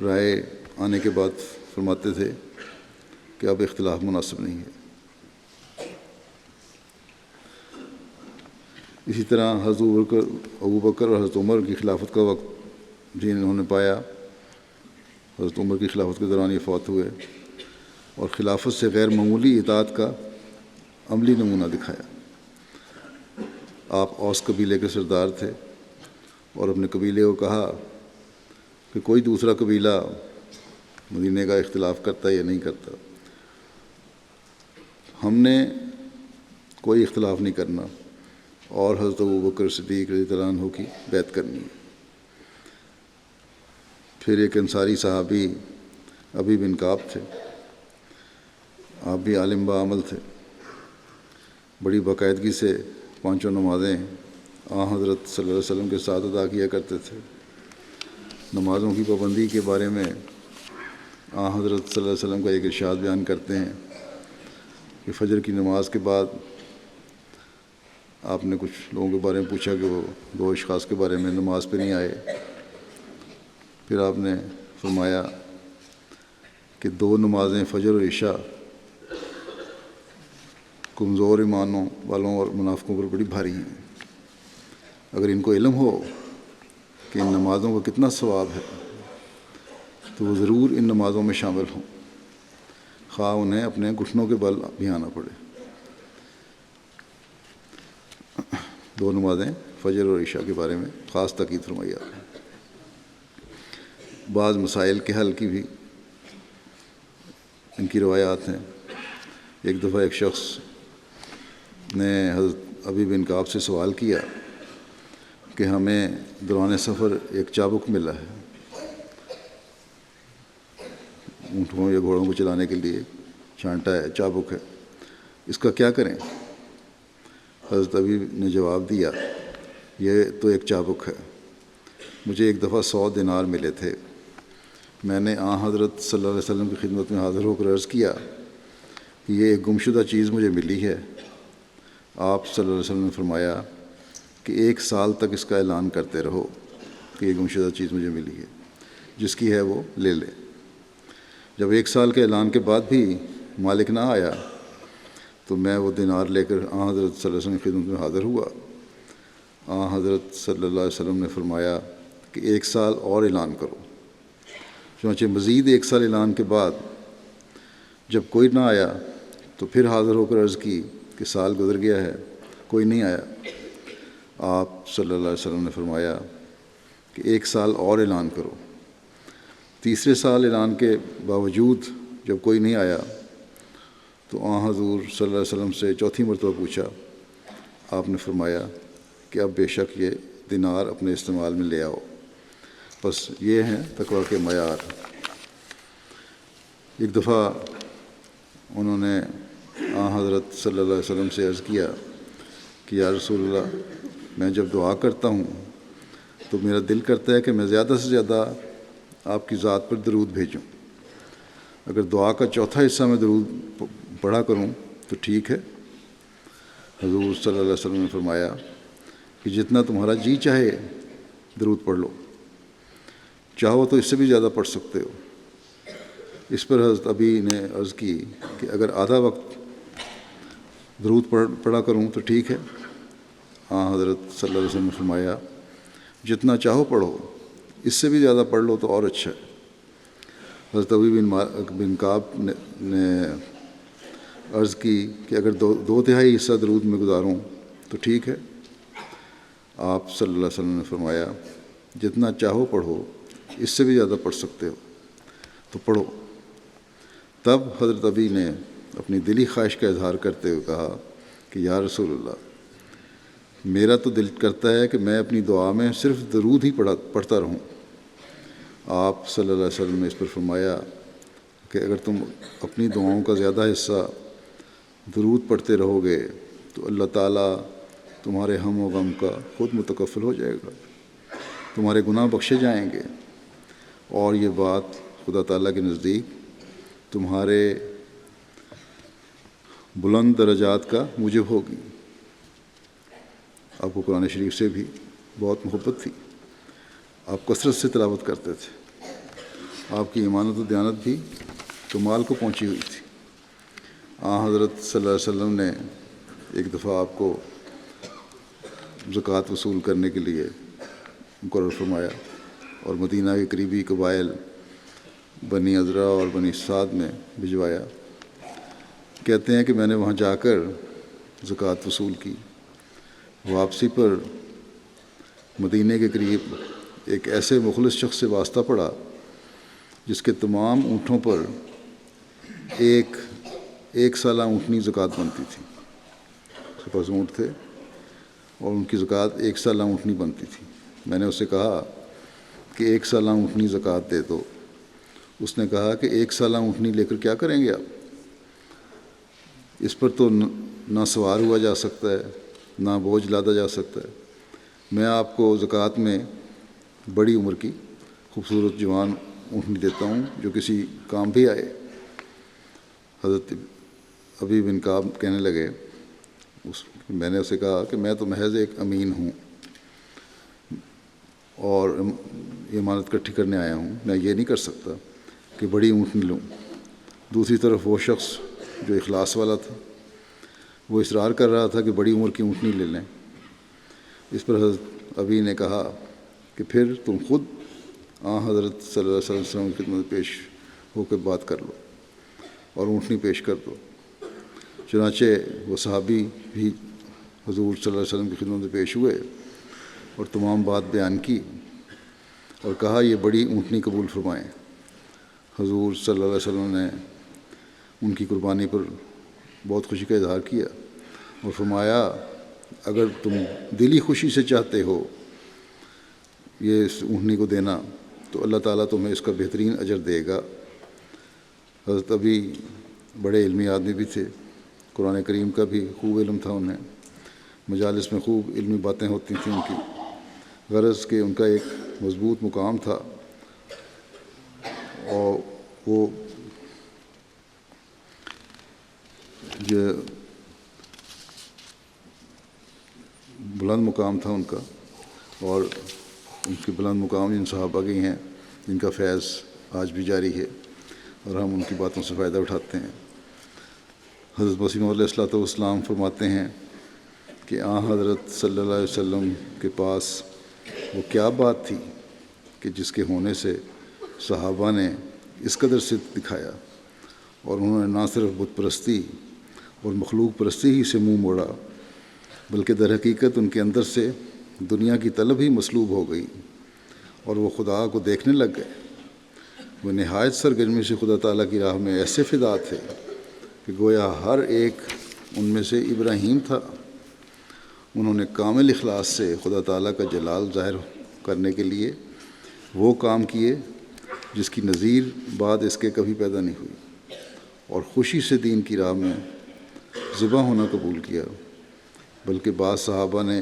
رائے آنے کے بعد فرماتے تھے کہ اب اختلاف مناسب نہیں ہے۔ اسی طرح حضرت ابوبکر اور حضرت عمر کی خلافت کا وقت انہوں نے پایا، حضرت عمر کی خلافت کے دوران یہ فوت ہوئے، اور خلافت سے غیر معمولی اطاعت کا عملی نمونہ دکھایا۔ آپ اوس قبیلے کے سردار تھے اور اپنے قبیلے کو کہا کہ کوئی دوسرا قبیلہ مدینے کا اختلاف کرتا ہے یا نہیں کرتا، ہم نے کوئی اختلاف نہیں کرنا اور حضرت ابوبکر صدیق رضی اللہ عنہ کی بیعت کرنی ہے۔ پھر ایک انصاری صحابی ابی بن کعب تھے، آپ بھی عالم بعمل تھے، بڑی باقاعدگی سے 5 نمازیں حضرت صلی اللہ علیہ وسلم کے ساتھ ادا کیا کرتے تھے۔ نمازوں کی پابندی کے بارے میں حضرت صلی اللہ علیہ وسلم کا ایک ارشاد بیان کرتے ہیں کہ فجر کی نماز کے بعد آپ نے کچھ لوگوں کے بارے میں پوچھا کہ وہ 2 اشخاص کے بارے میں نماز پہ نہیں آئے۔ پھر آپ نے فرمایا کہ 2 نمازیں فجر اور عشاء کمزور ایمانوں والوں اور منافقوں پر بڑی بھاری ہیں، اگر ان کو علم ہو کہ ان نمازوں کا کتنا ثواب ہے تو وہ ضرور ان نمازوں میں شامل ہوں، خواہ انہیں اپنے گھٹنوں کے بل بھی آنا پڑے۔ 2 نمازیں فجر اور عشاء کے بارے میں خاص تاکید فرمائی آپ نے۔ بعض مسائل کے حل کی بھی ان کی روایات ہیں۔ ایک دفعہ ایک شخص نے حضرت ابی بن کعب سے سوال کیا کہ ہمیں دوران سفر ایک چابک ملا ہے، اونٹوں یا گھوڑوں کو چلانے کے لیے چھانٹا ہے، چابک ہے، اس کا کیا کریں؟ حضرت ابی نے جواب دیا، یہ تو ایک چابک ہے، مجھے ایک دفعہ 100 دینار ملے تھے، میں نے حضرت صلی اللہ علیہ وسلم کی خدمت میں حاضر ہو کر عرض کیا کہ یہ ایک گمشدہ چیز مجھے ملی ہے۔ آپ صلی اللہ علیہ وسلم نے فرمایا کہ 1 سال تک اس کا اعلان کرتے رہو کہ یہ گمشدہ چیز مجھے ملی ہے، جس کی ہے وہ لے لے۔ جب 1 سال کے اعلان کے بعد بھی مالک نہ آیا تو میں وہ دینار لے کر حضرت صلی اللہ علیہ وسلم کی خدمت میں حاضر ہوا۔ حضرت صلی اللہ علیہ وسلم نے فرمایا کہ 1 سال اور اعلان کرو۔ چنانچہ مزید 1 سال اعلان کے بعد جب کوئی نہ آیا تو پھر حاضر ہو کر عرض کی کہ سال گزر گیا ہے، کوئی نہیں آیا۔ آپ صلی اللہ علیہ وسلم نے فرمایا کہ 1 سال اور اعلان کرو۔ تیسرے سال اعلان کے باوجود جب کوئی نہیں آیا تو حضور صلی اللہ علیہ وسلم سے 4تھی مرتبہ پوچھا۔ آپ نے فرمایا کہ اب بے شک یہ دینار اپنے استعمال میں لے آؤ۔ بس یہ ہیں تقویٰ کے معیار۔ ایک دفعہ انہوں نے حضرت صلی اللہ علیہ وسلم سے عرض کیا کہ یا رسول اللہ، میں جب دعا کرتا ہوں تو میرا دل کرتا ہے کہ میں زیادہ سے زیادہ آپ کی ذات پر درود بھیجوں، اگر دعا کا 4تھا حصہ میں درود پڑھا کروں تو ٹھیک ہے۔ حضور صلی اللہ علیہ وسلم نے فرمایا کہ جتنا تمہارا جی چاہے درود پڑھ لو، چاہو تو اس سے بھی زیادہ پڑھ سکتے ہو۔ اس پر حضرت ابی نے عرض کی کہ اگر آدھا وقت درود پڑھا کروں تو ٹھیک ہے۔ حضرت صلی اللہ علیہ وسلم نے فرمایا جتنا چاہو پڑھو، اس سے بھی زیادہ پڑھ لو تو اور اچھا ہے۔ حضرت ابی بن کعب نے عرض کی کہ اگر 2/3 حصہ درود میں گزاروں تو ٹھیک ہے۔ آپ صلی اللہ علیہ وسلم نے فرمایا جتنا چاہو پڑھو، اس سے بھی زیادہ پڑھ سکتے ہو تو پڑھو۔ تب حضرت ابی نے اپنی دلی خواہش کا اظہار کرتے ہوئے کہا کہ یا رسول اللہ، میرا تو دل کرتا ہے کہ میں اپنی دعا میں صرف درود ہی پڑھتا رہوں۔ آپ صلی اللہ علیہ وسلم نے اس پر فرمایا کہ اگر تم اپنی دعاؤں کا زیادہ حصہ درود پڑھتے رہو گے تو اللہ تعالیٰ تمہارے ہم و غم کا خود متکفل ہو جائے گا، تمہارے گناہ بخشے جائیں گے، اور یہ بات خدا تعالیٰ کے نزدیک تمہارے بلند درجات کا موجب ہوگی۔ آپ کو قرآن شریف سے بھی بہت محبت تھی، آپ کثرت سے تلاوت کرتے تھے، آپ کی ایمانت و دیانت بھی کمال کو پہنچی ہوئی تھی۔ حضرت صلی اللہ علیہ وسلم نے ایک دفعہ آپ کو زکوٰۃ وصول کرنے کے لیے مقرر فرمایا اور مدینہ کے قریبی قبائل بنی عذرا اور بنی سعد میں بھجوایا۔ کہتے ہیں کہ میں نے وہاں جا کر زکوٰۃ وصول کی۔ واپسی پر مدینہ کے قریب ایک ایسے مخلص شخص سے واسطہ پڑا جس کے تمام اونٹوں پر ایک سالہ اونٹنی زکوٰۃ بنتی تھی۔ اس کے پاس اونٹ تھے اور ان کی زکوٰۃ 1 سالہ اونٹنی بنتی تھی۔ میں نے اس سے کہا کہ 1 سالہ اونٹنی زکوٰۃ دے دو۔ اس نے کہا کہ 1 سالہ اونٹنی لے کر کیا کریں گے آپ؟ اس پر تو نہ سوار ہوا جا سکتا ہے، نہ بوجھ لادا جا سکتا ہے۔ میں آپ کو زکوٰۃ میں بڑی عمر کی خوبصورت جوان اونٹنی دیتا ہوں جو کسی کام بھی آئے۔ حضرت ابی بن کعب کہنے لگے، میں نے اسے کہا کہ میں تو محض ایک امین ہوں اور امانت اکٹھی کرنے آیا ہوں، میں یہ نہیں کر سکتا کہ بڑی اونٹنی لوں۔ دوسری طرف وہ شخص جو اخلاص والا تھا وہ اصرار کر رہا تھا کہ بڑی عمر کی اونٹنی لے لیں۔ اس پر حضرت ابی نے کہا کہ پھر تم خود حضرت صلی اللہ علیہ وسلم کی خدمت پیش ہو کے بات کر لو اور اونٹنی پیش کر دو۔ چنانچہ وہ صحابی بھی حضور صلی اللہ علیہ وسلم کی خدمت میں پیش ہوئے اور تمام بات بیان کی اور کہا یہ بڑی اونٹنی قبول فرمائیں۔ حضور صلی اللہ علیہ وسلم نے ان کی قربانی پر بہت خوشی کا اظہار کیا اور فرمایا اگر تم دلی خوشی سے چاہتے ہو یہ اس اونٹنی کو دینا تو اللہ تعالیٰ تمہیں اس کا بہترین اجر دے گا۔ حضرت ابھی بڑے علمی آدمی بھی تھے، قرآن کریم کا بھی خوب علم تھا انہیں، مجالس میں خوب علمی باتیں ہوتی تھیں ان کی، غرض کہ ان کا ایک مضبوط مقام تھا اور وہ جو بلند مقام تھا ان کا، اور ان کے بلند مقام جن صحابہ کی ہیں جن کا فیض آج بھی جاری ہے اور ہم ان کی باتوں سے فائدہ اٹھاتے ہیں۔ حضرت مسیح موعود علیہ الصلوۃ والسلام فرماتے ہیں کہ حضرت صلی اللہ علیہ وسلم کے پاس وہ کیا بات تھی کہ جس کے ہونے سے صحابہ نے اس قدر صدق دکھایا اور انہوں نے نہ صرف بت پرستی اور مخلوق پرستی ہی سے منہ موڑا بلکہ در حقیقت ان کے اندر سے دنیا کی طلب ہی مسلوب ہو گئی اور وہ خدا کو دیکھنے لگ گئے۔ وہ نہایت سرگرمی سے خدا تعالیٰ کی راہ میں ایسے فدا تھے کہ گویا ہر ایک ان میں سے ابراہیم تھا۔ انہوں نے کامل اخلاص سے خدا تعالیٰ کا جلال ظاہر کرنے کے لیے وہ کام کیے جس کی نظیر بعد اس کے کبھی پیدا نہیں ہوئی، اور خوشی سے دین کی راہ میں ذبح ہونا قبول کیا۔ بلکہ بعض صحابہ نے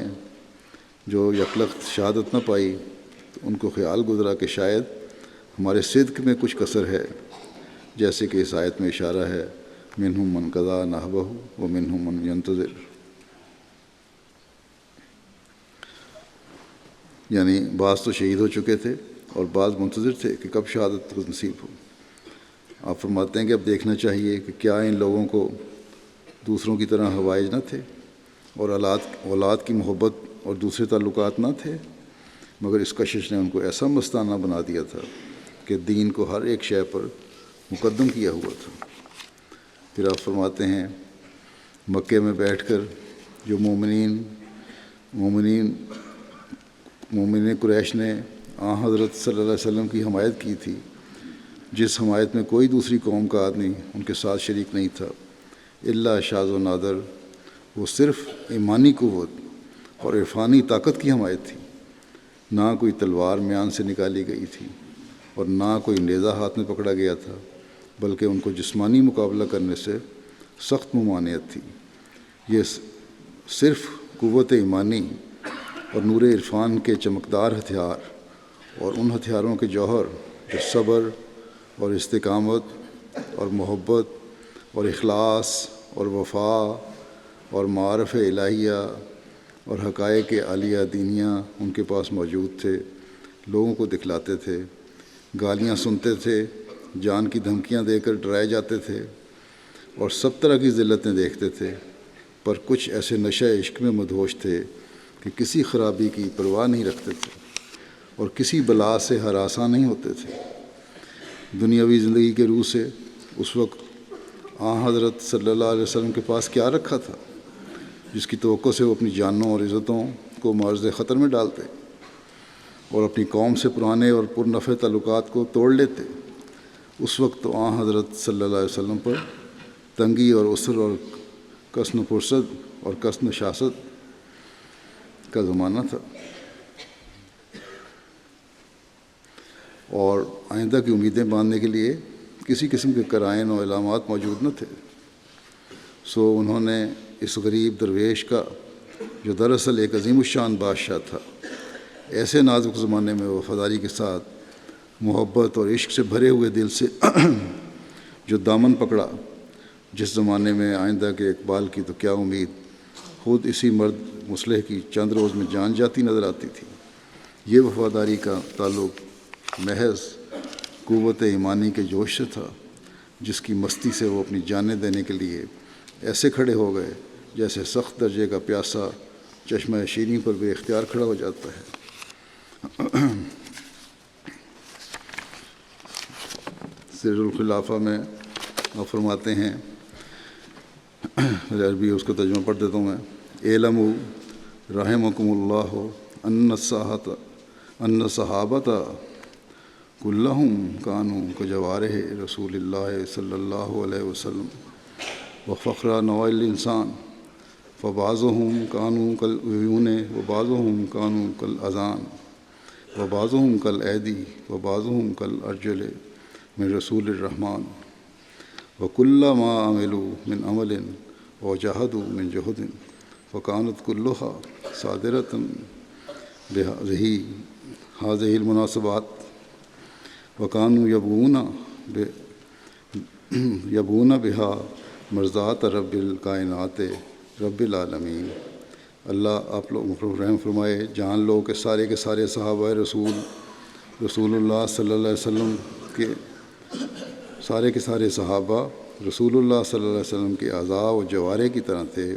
جو یکلخت شہادت نہ پائی تو ان کو خیال گزرا کہ شاید ہمارے صدق میں کچھ کسر ہے، جیسے کہ اس آیت میں اشارہ ہے منہم من قضا نحبہ ومنہم من ینتظر، یعنی بعض تو شہید ہو چکے تھے اور بعض منتظر تھے کہ کب شہادت نصیب ہو۔ آپ فرماتے ہیں کہ اب دیکھنا چاہیے کہ کیا ان لوگوں کو دوسروں کی طرح حوائج نہ تھے اور اولاد کی محبت اور دوسرے تعلقات نہ تھے، مگر اس کشش نے ان کو ایسا مستانہ بنا دیا تھا کہ دین کو ہر ایک شے پر مقدم کیا ہوا تھا۔ پھر آپ فرماتے ہیں مکے میں بیٹھ کر جو مومنین قریش نے حضرت صلی اللہ علیہ وسلم کی حمایت کی تھی، جس حمایت میں کوئی دوسری قوم کا آدمی ان کے ساتھ شریک نہیں تھا الا شاذ و نادر، وہ صرف ایمانی قوت اور عرفانی طاقت کی حمایت تھی۔ نہ کوئی تلوار میان سے نکالی گئی تھی اور نہ کوئی نیزہ ہاتھ میں پکڑا گیا تھا، بلکہ ان کو جسمانی مقابلہ کرنے سے سخت ممانعت تھی۔ یہ صرف قوت ایمانی اور نور عرفان کے چمکدار ہتھیار اور ان ہتھیاروں کے جوہر جو صبر اور استقامت اور محبت اور اخلاص اور وفا اور معارف الہیہ اور حقائق عالیہ دینیہ ان کے پاس موجود تھے، لوگوں کو دکھلاتے تھے، گالیاں سنتے تھے، جان کی دھمکیاں دے کر ڈرائے جاتے تھے اور سب طرح کی ذلتیں دیکھتے تھے، پر کچھ ایسے نشہ عشق میں مدہوش تھے کہ کسی خرابی کی پرواہ نہیں رکھتے تھے اور کسی بلا سے ہراساں نہیں ہوتے تھے۔ دنیاوی زندگی کے روح سے اس وقت حضرت صلی اللہ علیہ وسلم کے پاس کیا رکھا تھا جس کی توقع سے وہ اپنی جانوں اور عزتوں کو معرض خطر میں ڈالتے اور اپنی قوم سے پرانے اور پرنفع تعلقات کو توڑ لیتے۔ اس وقت تو حضرت صلی اللہ علیہ وسلم پر تنگی اور عسر اور کسن و فرصت اور کسن و شاست کا زمانہ تھا، اور آئندہ کی امیدیں باندھنے کے لیے کسی قسم کے قرائن و علامات موجود نہ تھے۔ سو انہوں نے اس غریب درویش کا، جو دراصل ایک عظیم الشان بادشاہ تھا، ایسے نازک زمانے میں وفاداری کے ساتھ محبت اور عشق سے بھرے ہوئے دل سے جو دامن پکڑا، جس زمانے میں آئندہ کے اقبال کی تو کیا امید، خود اسی مرد مصلح کی چند روز میں جان جاتی نظر آتی تھی۔ یہ وفاداری کا تعلق محض قوت ایمانی کے جوش سے تھا، جس کی مستی سے وہ اپنی جانیں دینے کے لیے ایسے کھڑے ہو گئے جیسے سخت درجے کا پیاسا چشمہ شیریں پر بے اختیار کھڑا ہو جاتا ہے۔ سر الخلافہ میں آپ فرماتے ہیں، عربی اس کا ترجمہ پڑھ دیتا ہوں میں، اعلموا رحمکم اللہ ان صحابۃ کلہم کانوا کجوارح رسول اللہ صلی اللہ علیہ وسلم وفخر نوع الانسان فبعضهم کانوا کالعیون وبعضهم کانوا کالاذان وبعضهم کالایدی وبعضهم کالارجل من رسول الرحمن وکل ما عملوا من عمل وجاہدوا من جہد فکانت کلها صادرۃ بهذه المناسبات وکانوا یبغون بها مرضات رب الکائنات رب العالمین۔ اللہ آپ لوگ رحم فرمائے، جان لو کہ سارے کے سارے صحابہ رسول اللہ صلی اللہ علیہ وسلم کے سارے کے سارے صحابہ رسول اللہ صلی اللہ علیہ وسلم کے اعضاء و جوارح کی طرح تھے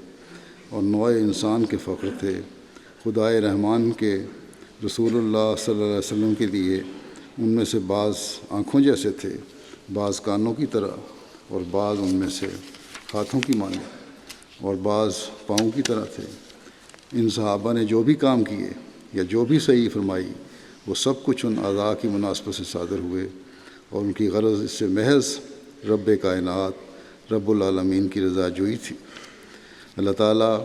اور نوع انسان کے فخر تھے۔ خدائے رحمان کے رسول اللہ صلی اللہ علیہ وسلم کے لیے ان میں سے بعض آنکھوں جیسے تھے، بعض کانوں کی طرح، اور بعض ان میں سے ہاتھوں کی مانند، اور بعض پاؤں کی طرح تھے۔ ان صحابہ نے جو بھی کام کیے یا جو بھی صحیح فرمائی، وہ سب کچھ ان اعضاء کی مناسبت سے صادر ہوئے، اور ان کی غرض اس سے محض رب کائنات رب العالمین کی رضا جوئی تھی۔ اللہ تعالیٰ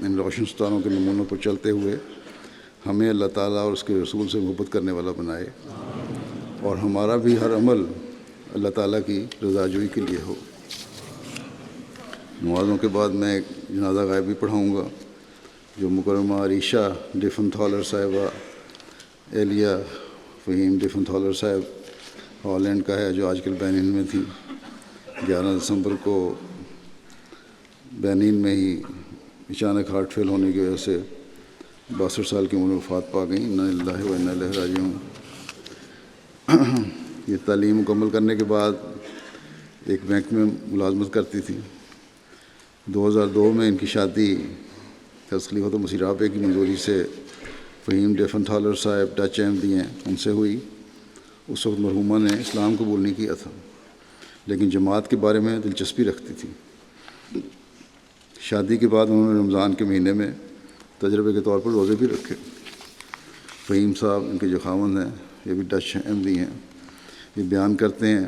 ان روشن ستاروں کے نمونوں پر چلتے ہوئے ہمیں اللہ تعالیٰ اور اس کے رسول سے محبت کرنے والا بنائے، اور ہمارا بھی ہر عمل اللہ تعالیٰ کی رضا جوئی کے لیے ہو۔ نمازوں کے بعد میں ایک جنازہ غائبی پڑھاؤں گا جو مکرمہ عریشہ ڈیفن تھالر صاحبہ ایلیا فہیم ڈیفن تھالر صاحب ہالینڈ کا ہے، جو آج کل بینن میں تھی۔ 11 دسمبر کو بینن میں ہی اچانک ہارٹ فیل ہونے کی وجہ سے 62 سال کی عمر میں وفات پا گئیں۔ انا للہ و انا الیہ راجعون۔ یہ تعلیم مکمل کرنے کے بعد ایک بینک میں ملازمت کرتی تھی۔ 2002 میں ان کی شادی حضرت خلیفۃ مسیح رابع کی منظوری سے فہیم ڈیفن تھالر صاحب ڈچ احمدی ہیں ان سے ہوئی۔ اس وقت مرحومہ نے اسلام قبول نہیں کیا تھا، لیکن جماعت کے بارے میں دلچسپی رکھتی تھی۔ شادی کے بعد انہوں نے رمضان کے مہینے میں تجربے کے طور پر روزے بھی رکھے۔ فہیم صاحب ان کے جو خاوند ہیں، یہ بھی ڈچ احمدی ہیں، یہ بیان کرتے ہیں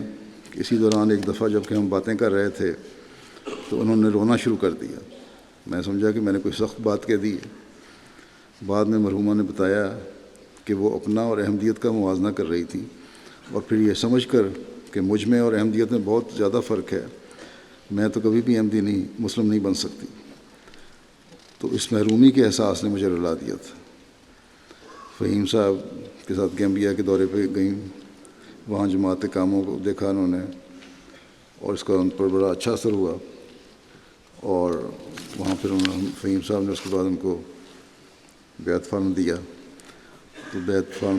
کہ اسی دوران ایک دفعہ جب کہ ہم باتیں کر رہے تھے تو انہوں نے رونا شروع کر دیا۔ میں سمجھا کہ میں نے کوئی سخت بات کہہ دی ہے۔ بعد میں مرحومہ نے بتایا کہ وہ اپنا اور احمدیت کا موازنہ کر رہی تھی، اور پھر یہ سمجھ کر کہ مجھ میں اور احمدیت میں بہت زیادہ فرق ہے، میں تو کبھی بھی احمدی نہیں، مسلم نہیں بن سکتی، تو اس محرومی کے احساس نے مجھے رلا دیا تھا۔ فہیم صاحب کے ساتھ گیمبیا کے دورے پہ گئیں، وہاں جماعت کاموں کو دیکھا انہوں نے، اور اس کا ان پر بڑا اچھا اثر ہوا۔ اور وہاں پھر فہیم صاحب نے اس کے بعد ان کو بیعت فارم دیا، تو بیعت فارم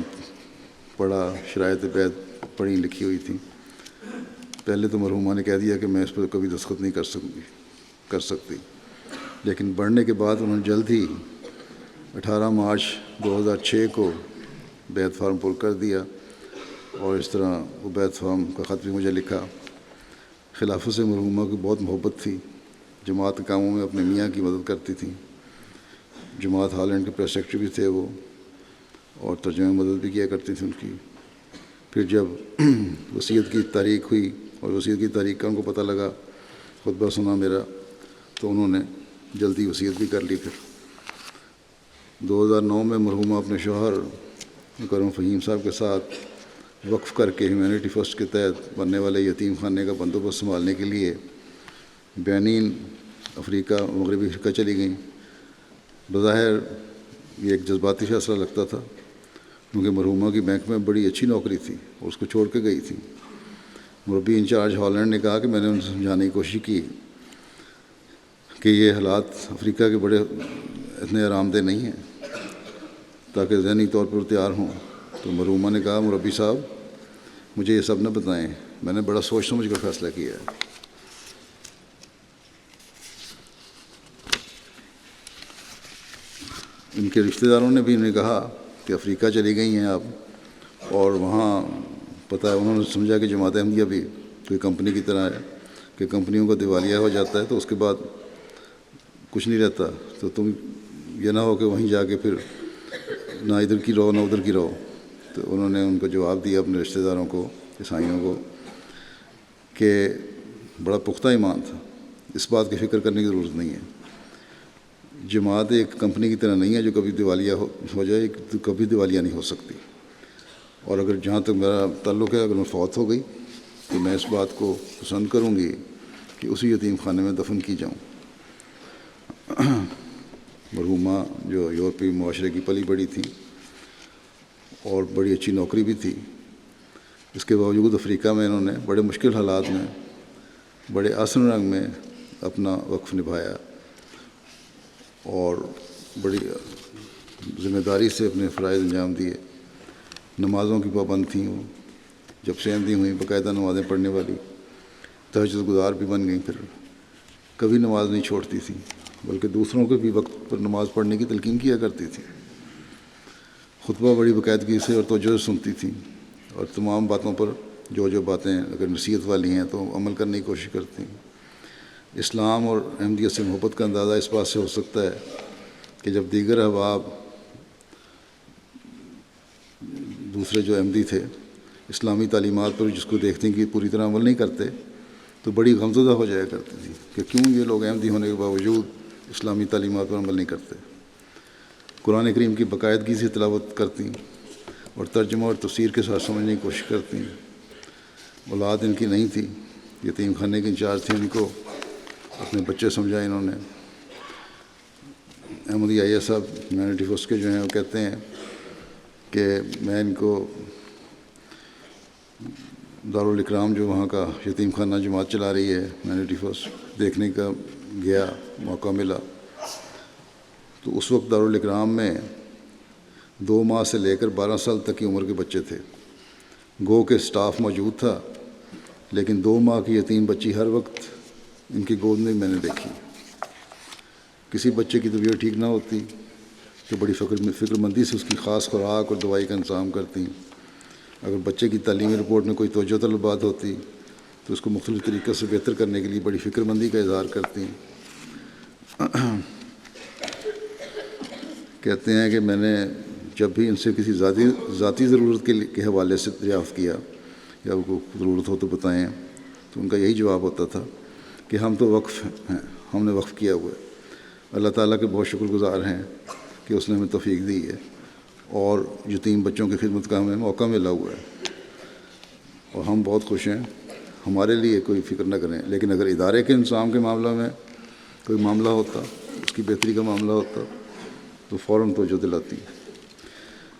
پڑھا، شرائط بیعت پڑھی لکھی ہوئی تھیں. پہلے تو مرحومہ نے کہہ دیا کہ میں اس پر کبھی دستخط نہیں کر سکتی، لیکن بڑھنے کے بعد انہوں نے جلد ہی 18 مارچ 2006 کو بیعت فارم پر کر دیا، اور اس طرح وہ بیعت فارم کا خط بھی مجھے لکھا. خلافت سے مرحومہ کی بہت محبت تھی، جماعت کے کاموں میں اپنے میاں کی مدد کرتی تھیں. جماعت ہالینڈ کے پریس سیکرٹری بھی تھے وہ، اور ترجمے میں مدد بھی کیا کرتی تھیں ان کی. پھر جب وصیت کی تاریخ ہوئی اور وصیت کی تاریخ کا ان کو پتہ لگا، خطبہ سنا میرا، تو انہوں نے جلدی وصیت بھی کر لی. پھر 2009 میں مرحومہ اپنے شوہر مکرم فہیم صاحب کے ساتھ وقف کر کے ہیومینٹی فرسٹ کے تحت بننے والے یتیم خانے کا بندوبست سنبھالنے کے لیے بینین، افریقہ، مغربی افریقہ چلی گئیں. بظاہر یہ ایک جذباتی فیصلہ لگتا تھا، کیونکہ مرحومہ کی بینک میں بڑی اچھی نوکری تھی اور اس کو چھوڑ کے گئی تھی. مربی انچارج ہالینڈ نے کہا کہ میں نے ان سے سمجھانے کی کوشش کی کہ یہ حالات افریقہ کے بڑے اتنے آرام دہ نہیں ہیں، تاکہ ذہنی طور پر تیار ہوں. تو مرحومہ نے کہا مربی صاحب مجھے یہ سب نہ بتائیں، میں نے بڑا سوچ سمجھ کر فیصلہ کیا ہے. ان کے رشتہ داروں نے بھی انہیں کہا کہ افریقہ چلی گئی ہیں آپ، اور وہاں پتہ ہے انہوں نے سمجھا کہ جماعت احمدیہ بھی کوئی کمپنی کی طرح ہے کہ کمپنیوں کا دیوالیہ ہو جاتا ہے تو اس کے بعد کچھ نہیں رہتا، تو تم یہ نہ ہو کہ وہیں جا کے پھر نہ ادھر کی رہو نہ ادھر کی رہو. تو انہوں نے ان کو جواب دیا اپنے رشتہ داروں کو، عیسائیوں کو، کہ بڑا پختہ ایمان تھا، اس بات کی فکر کرنے کی ضرورت نہیں ہے. جماعت ایک کمپنی کی طرح نہیں ہے جو کبھی دیوالیہ ہو جائے، تو کبھی دیوالیہ نہیں ہو سکتی. اور اگر جہاں تک میرا تعلق ہے، اگر میں فوت ہو گئی تو میں اس بات کو پسند کروں گی کہ اسی یتیم خانے میں دفن کی جاؤں. مرحومہ جو یورپی معاشرے کی پلی بڑی تھیں اور بڑی اچھی نوکری بھی تھی، اس کے باوجود افریقہ میں انہوں نے بڑے مشکل حالات میں بڑے آسن رنگ میں اپنا وقف نبھایا اور بڑی ذمہ داری سے اپنے فرائض انجام دیے. نمازوں کی پابند تھیں وہ، جب سے احمدی ہوئیں باقاعدہ نمازیں پڑھنے والی، تہجد گزار بھی بن گئیں. پھر کبھی نماز نہیں چھوڑتی تھیں، بلکہ دوسروں کو بھی وقت پر نماز پڑھنے کی تلقین کیا کرتی تھیں. خطبہ بڑی باقاعدگی سے اور توجہ سے سنتی تھیں، اور تمام باتوں پر جو باتیں اگر نصیحت والی ہیں تو عمل کرنے کی کوشش کرتی ہیں. اسلام اور احمدیت سے محبت کا اندازہ اس بات سے ہو سکتا ہے کہ جب دیگر احباب دوسرے جو احمدی تھے اسلامی تعلیمات پر جس کو دیکھتے ہیں کہ پوری طرح عمل نہیں کرتے تو بڑی غمزدہ ہو جایا کرتی تھی کہ کیوں یہ لوگ احمدی ہونے کے باوجود اسلامی تعلیمات پر عمل نہیں کرتے. قرآن کریم کی باقاعدگی سے تلاوت کرتی اور ترجمہ اور تفسیر کے ساتھ سمجھنے کی کوشش کرتی. اولاد ان کی نہیں تھی، یتیم خانے کے انچارج تھے، ان کو اپنے بچے سمجھائے انہوں نے. احمدی آئی صاحب ہیومینٹی فرسٹ کے جو ہیں وہ کہتے ہیں کہ میں ان کو دارالاکرام جو وہاں کا یتیم خانہ جماعت چلا رہی ہے ہیومینٹی فرسٹ دیکھنے کا گیا، موقع ملا. تو اس وقت دارالاکرام میں 2 ماہ سے لے کر 12 سال تک کی عمر کے بچے تھے. گو کہ سٹاف موجود تھا، لیکن 2 ماہ کی یتیم بچی ہر وقت ان کی گود میں میں نے دیکھی. کسی بچے کی طبیعت ٹھیک نہ ہوتی تو بڑی فکر مندی سے اس کی خاص خوراک اور دوائی کا انتظام کرتی. اگر بچے کی تعلیمی رپورٹ میں کوئی توجہ طلب بات ہوتی تو اس کو مختلف طریقے سے بہتر کرنے کے لیے بڑی فکر مندی کا اظہار کرتی. کہتے ہیں کہ میں نے جب بھی ان سے کسی ذاتی ضرورت کے حوالے سے دریافت کیا یا ان کو ضرورت ہو تو بتائیں، تو ان کا یہی جواب ہوتا تھا کہ ہم تو وقف ہیں، ہم نے وقف کیا ہوا ہے. اللہ تعالیٰ کے بہت شکر گزار ہیں کہ اس نے ہمیں توفیق دی ہے اور یتیم بچوں کی خدمت کا ہمیں موقع ملا ہوا ہے، اور ہم بہت خوش ہیں. ہمارے لیے کوئی فکر نہ کریں، لیکن اگر ادارے کے انتظام کے معاملہ میں کوئی معاملہ ہوتا، اس کی بہتری کا معاملہ ہوتا تو فوراً توجہ دلاتی.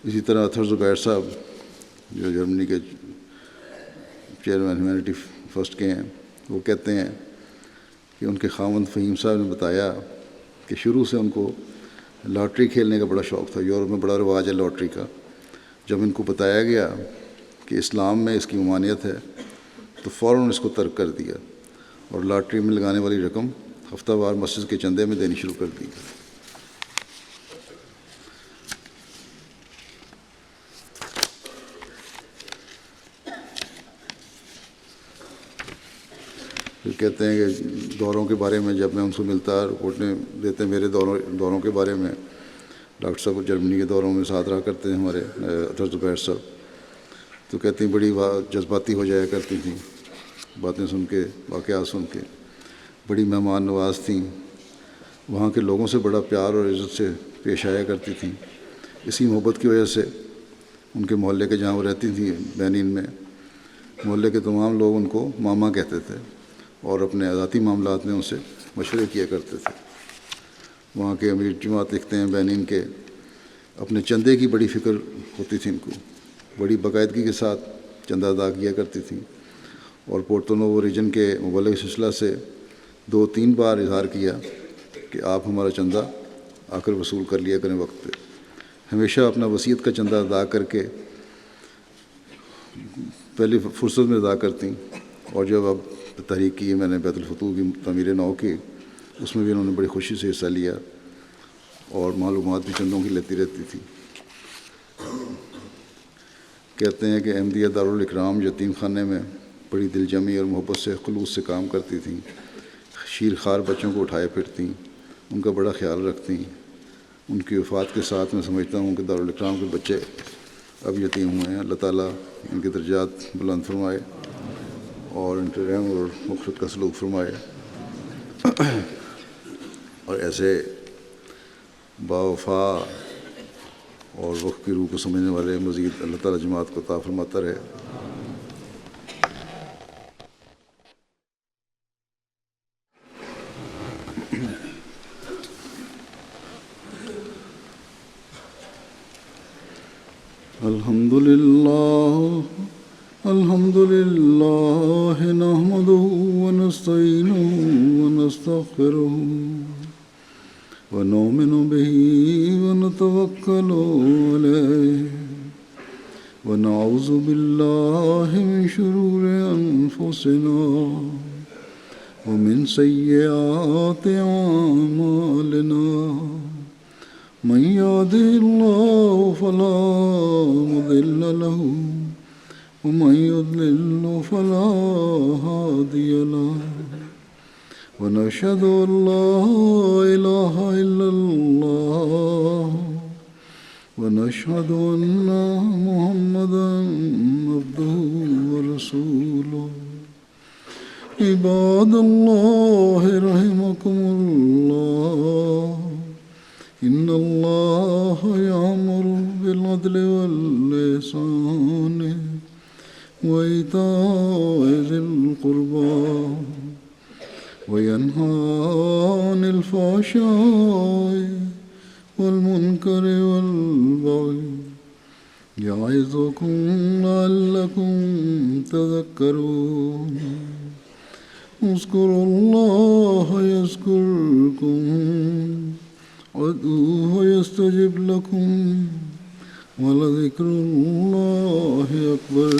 اسی طرح اتھر زبیر صاحب جو جرمنی کے چیئرمین ہیومینٹی فرسٹ کے ہیں، وہ کہتے ہیں کہ ان کے خاوند فہیم صاحب نے بتایا کہ شروع سے ان کو لاٹری کھیلنے کا بڑا شوق تھا. یورپ میں بڑا رواج ہے لاٹری کا. جب ان کو بتایا گیا کہ اسلام میں اس کی ممانعت ہے تو فوراً اس کو ترک کر دیا اور لاٹری میں لگانے والی رقم ہفتہ وار مسجد کے چندے میں دینی شروع کر دی. پھر کہتے ہیں کہ دوروں کے بارے میں جب میں ان سے ملتا رپورٹیں دیتے ہیں میرے دوروں کے بارے میں. ڈاکٹر صاحب جرمنی کے دوروں میں ساتھ رہا کرتے ہیں ہمارے اطہر زبیر صاحب. تو کہتے ہیں بڑی جذباتی ہو جایا کرتی تھیں باتیں سن کے, واقعات سن کے. بڑی مہمان نواز تھیں, وہاں کے لوگوں سے بڑا پیار اور عزت سے پیش آیا کرتی تھیں. اسی محبت کی وجہ سے ان کے محلے کے جہاں وہ رہتی تھیں بینین میں, محلے کے تمام لوگ ان کو ماما کہتے تھے اور اپنے ذاتی معاملات میں ان سے مشورے کیا کرتے تھے. وہاں کے امیر جماعت لکھتے ہیں بینین کے, اپنے چندے کی بڑی فکر ہوتی تھی ان کو, بڑی باقاعدگی کے ساتھ چندہ ادا کیا کرتی تھیں اور پورٹو نوو ریجن کے مبلغ سلسلہ سے 2-3 بار اظہار کیا کہ آپ ہمارا چندہ آ کر وصول کر لیا کریں وقت پہ. ہمیشہ اپنا وصیت کا چندہ ادا کر کے پہلی فرصت میں ادا کرتیں. اور جب اب تحریک کی میں نے بیت الفتوح کی تعمیر نو کی, اس میں بھی انہوں نے بڑی خوشی سے حصہ لیا اور معلومات بھی چندوں کی لیتی رہتی تھی. کہتے ہیں کہ احمدیہ دارالاکرام یتیم خانے میں بڑی دل جمی اور محبت سے خلوص سے کام کرتی تھیں. شیر خوار بچوں کو اٹھائے پھرتیں, ان کا بڑا خیال رکھتیں. ان کی وفات کے ساتھ میں سمجھتا ہوں کہ دارالاکرام کے بچے اب یتیم ہوئے ہیں. اللہ تعالیٰ ان کے درجات بلند فرمائے اور ان کے رحم اور مغفرت کا سلوک فرمائے, اور ایسے باوفا اور وقت کی روح کو سمجھنے والے مزید اللہ تعالیٰ جماعت کو عطا فرماتا رہے. الحمد للہ نحمده ونستعینه ونستغفره ونؤمن به ونتوکل علیہ ونعوذ باللہ من شرور انفسنا ومن سیئات اعمالنا. من يهده الله فلا مضل له ومن يضلل فلا هادي له ونشهد أن لا إله إلا الله ونشهد أن محمدا عبده ورسوله. عباد الله رحمكم الله, إن الله يأمر بالعدل والإحسان وإيتاء ذي القربى وينهى عن الفحشاء والمنكر والبغي يعظكم لعلكم تذكرون. اذكروا الله يذكركم وادعوه يستجب لكم ولذكر الله أكبر.